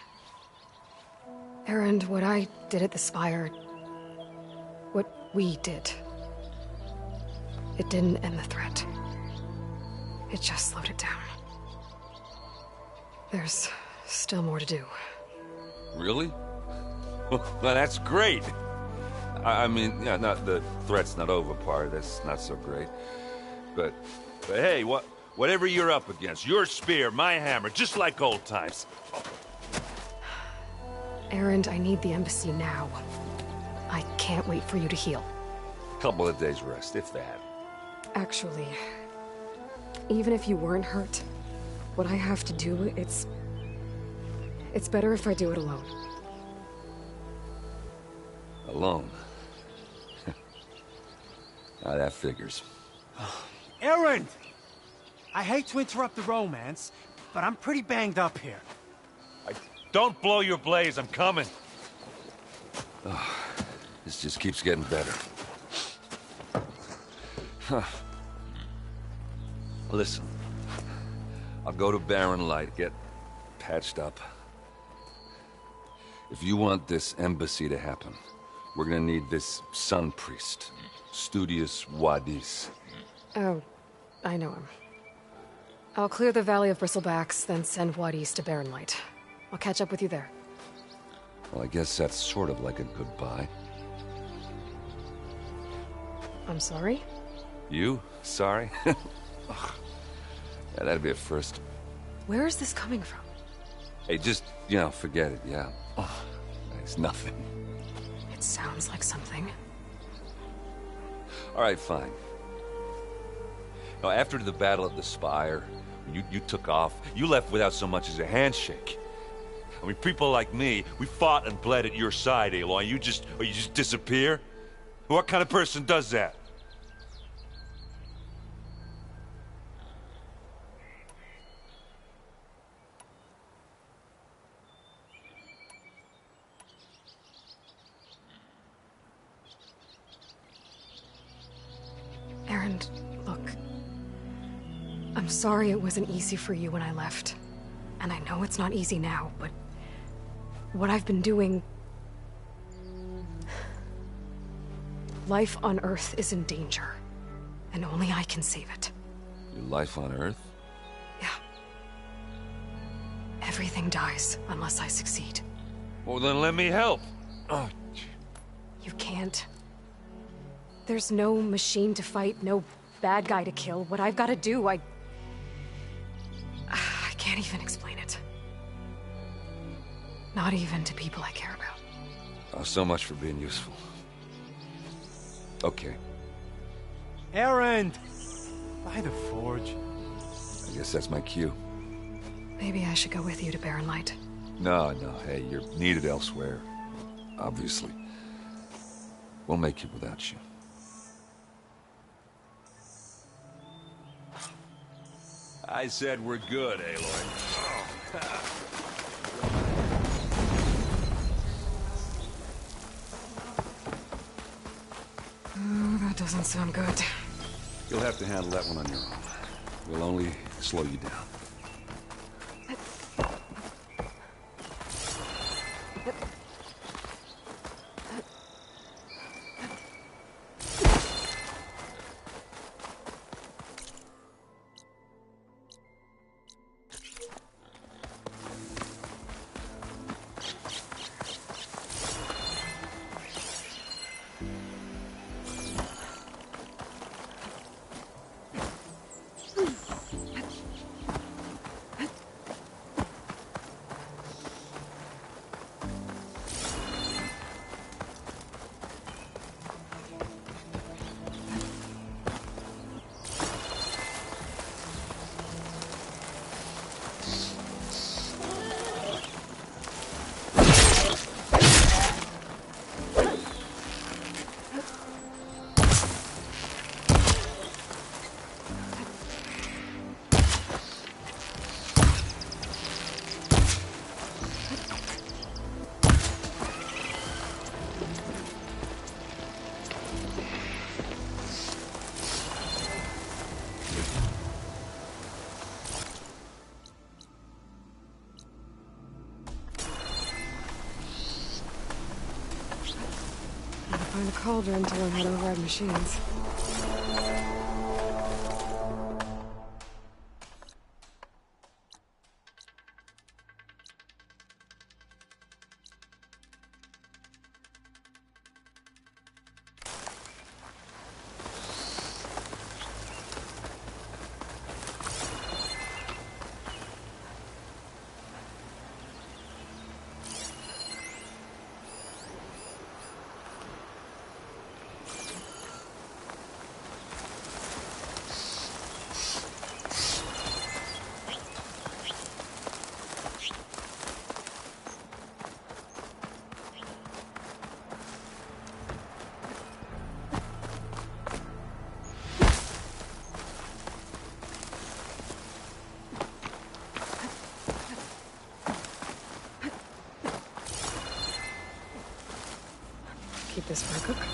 Erend, what I did at the Spire, what we did, it didn't end the threat. It just slowed it down. There's still more to do. Really? Well, that's great. I mean, yeah, not the threat's not over part. That's not so great. But hey, whatever you're up against, your spear, my hammer, just like old times. Erend, I need the embassy now. I can't wait for you to heal. Couple of days rest, if that. Actually, even if you weren't hurt, what I have to do, it's better if I do it alone. Alone? Now that figures. Erend! I hate to interrupt the romance, but I'm pretty banged up here. Don't blow your blaze, I'm coming. Oh, this just keeps getting better. Huh. Listen, I'll go to Barren Light, get patched up. If you want this embassy to happen, we're gonna need this sun priest, Studius Wadis. Oh, I know him. I'll clear the Valley of Bristlebacks, then send Wadis to Barren Light. I'll catch up with you there. Well, I guess that's sort of like a goodbye. I'm sorry? You? Sorry? Yeah, that'd be a first. Where is this coming from? Hey, just, forget it, yeah. Oh, it's nothing. It sounds like something. All right, fine. Now, after the Battle of the Spire, you took off. You left without so much as a handshake. I mean, people like me, we fought and bled at your side, Aloy. You just disappear? What kind of person does that? Erend, look. I'm sorry it wasn't easy for you when I left. And I know it's not easy now, but what I've been doing... Life on Earth is in danger, and only I can save it. Your life on Earth? Yeah. Everything dies unless I succeed. Well, then let me help. Oh. You can't. There's no machine to fight, no bad guy to kill. What I've got to do, I can't even explain it. Not even to people I care about. Oh, so much for being useful. Okay. Erend! By the forge. I guess that's my cue. Maybe I should go with you to Barren Light. No, hey, you're needed elsewhere. Obviously. We'll make it without you. I said we're good, Aloy. Oh, that doesn't sound good. You'll have to handle that one on your own. We'll only slow you down. cauldron to learn how to override machines. Keep this for a cook.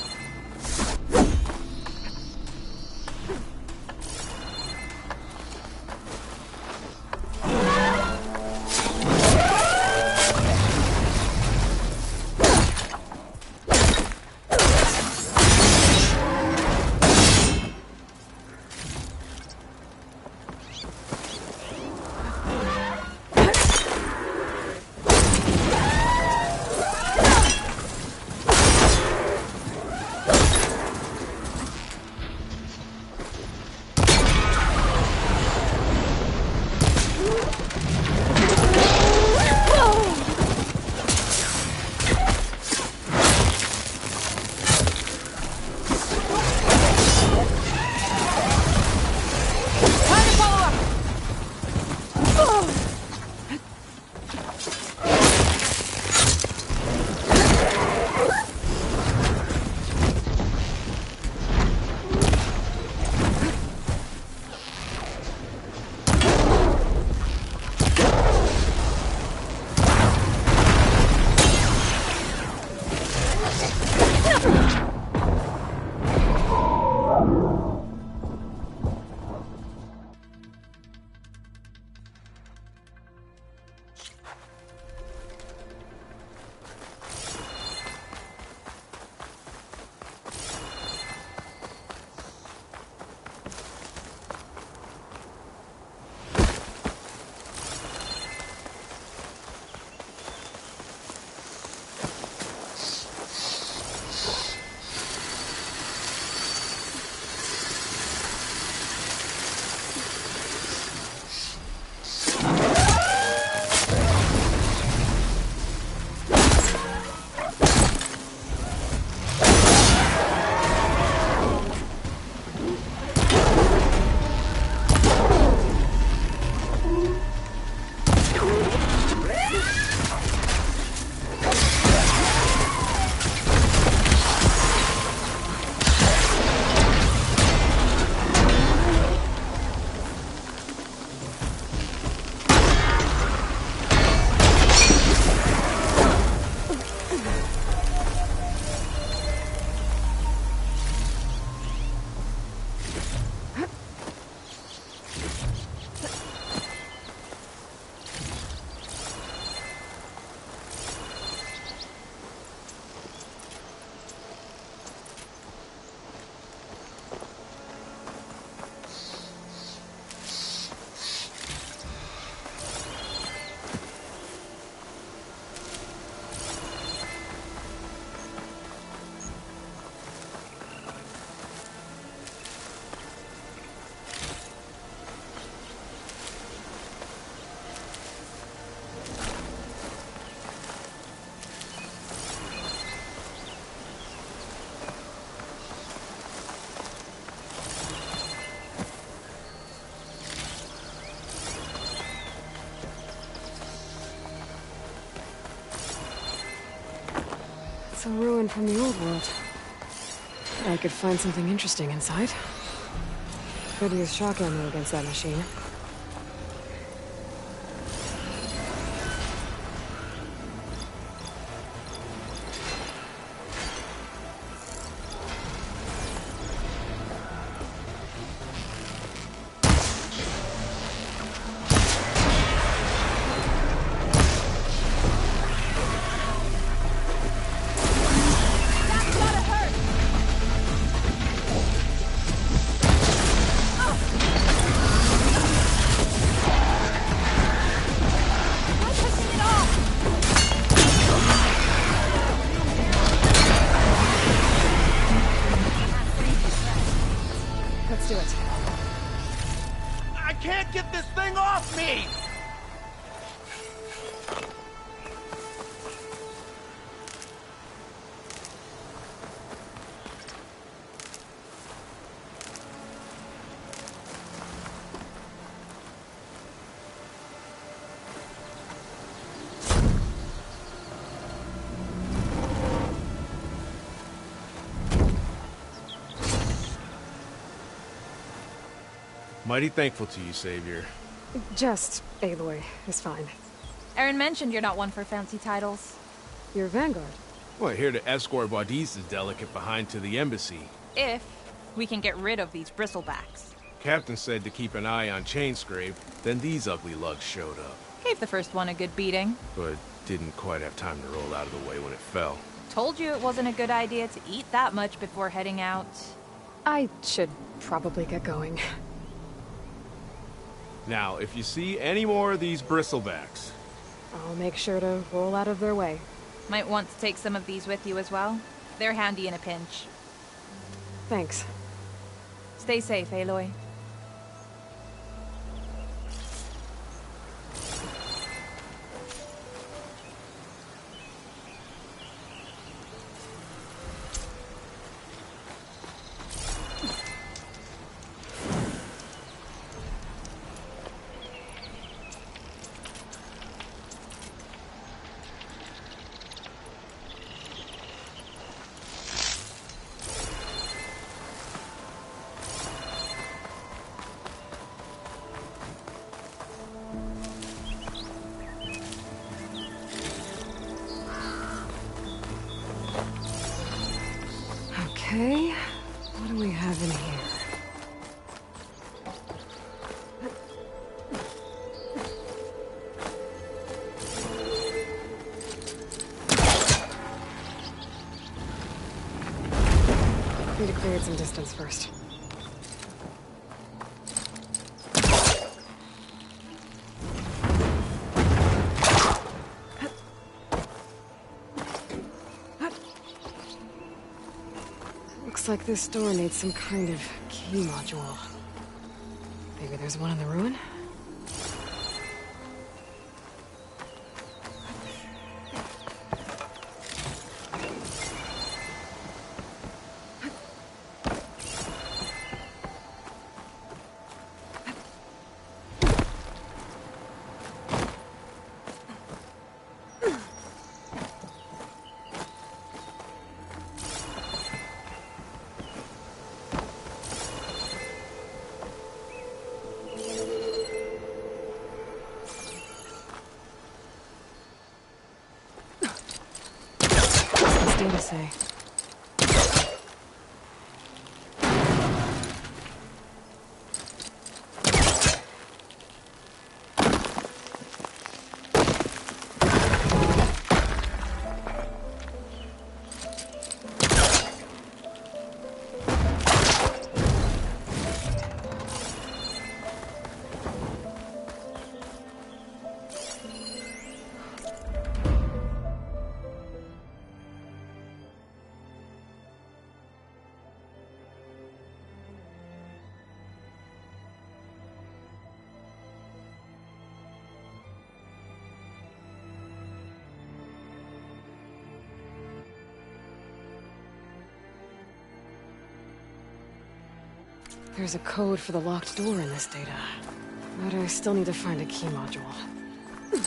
It's a ruin from the old world. I could find something interesting inside. Could use shock ammo against that machine. That's gotta hurt! do it. I can't get this thing off me! Mighty thankful to you, Savior. Just Aloy is fine. Aaron mentioned you're not one for fancy titles. You're Vanguard. Well, here to escort Wadis' delicate behind to the embassy. If we can get rid of these bristlebacks. Captain said to keep an eye on Chainscrape, then these ugly lugs showed up. Gave the first one a good beating. But didn't quite have time to roll out of the way when it fell. Told you it wasn't a good idea to eat that much before heading out. I should probably get going. Now, if you see any more of these bristlebacks... I'll make sure to roll out of their way. Might want to take some of these with you as well. They're handy in a pinch. Thanks. Stay safe, Aloy. Okay, what do we have in here? Need to clear some distance first. Looks like this door needs some kind of key module. Maybe there's one in the ruin? To say. There's a code for the locked door in this data. But I still need to find a key module. I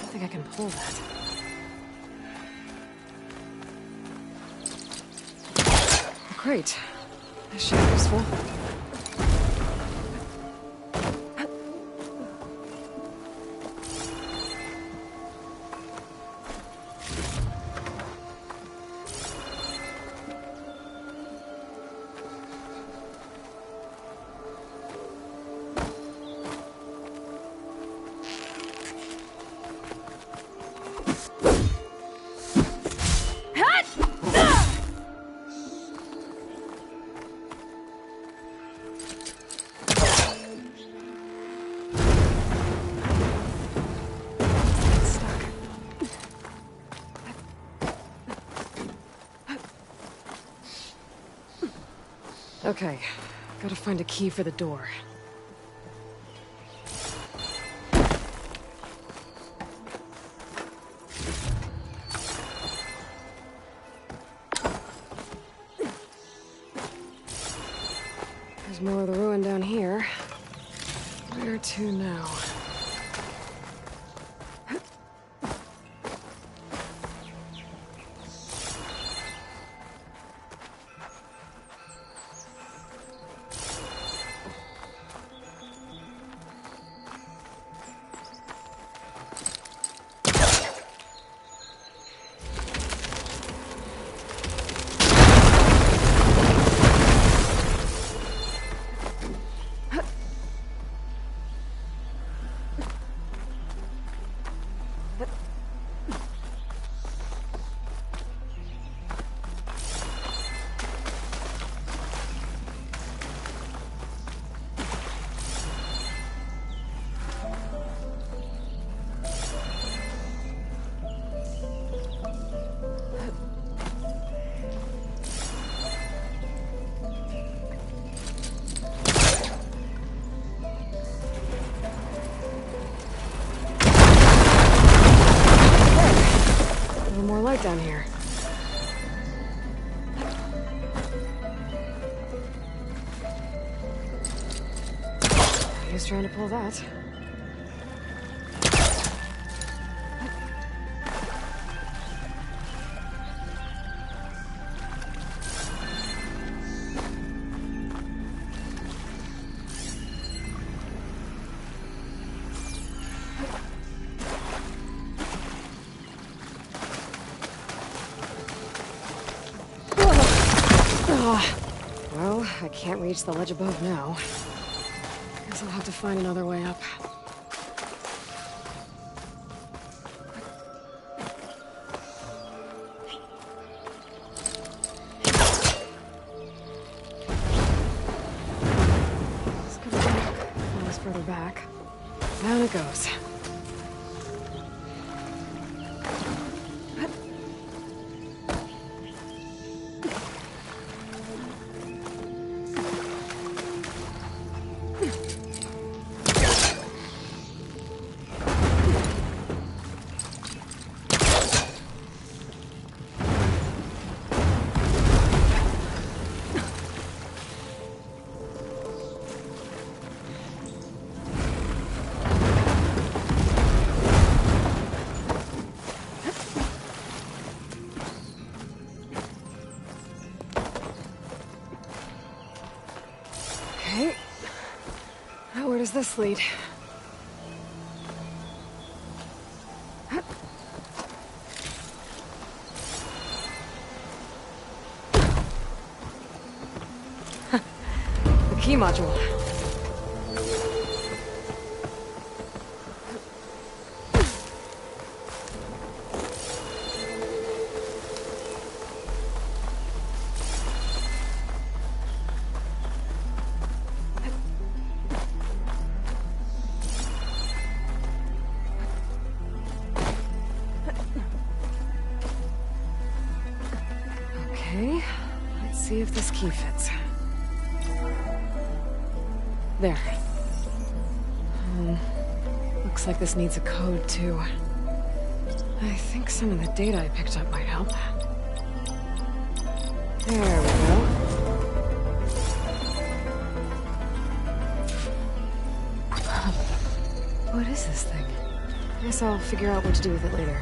think I can pull that. Great. This should be useful. Okay, Gotta find a key for the door. There's more of the ruin down here. Where to now? Light down here. He was trying to pull that. Well, I can't reach the ledge above now. Guess I'll have to find another way up. Let's go back. Falls further back. Down it goes. Okay. Now where does this lead? The key module. Okay, let's see if this key fits. There. Looks like this needs a code, too. I think some of the data I picked up might help. There we go. What is this thing? Guess I'll figure out what to do with it later.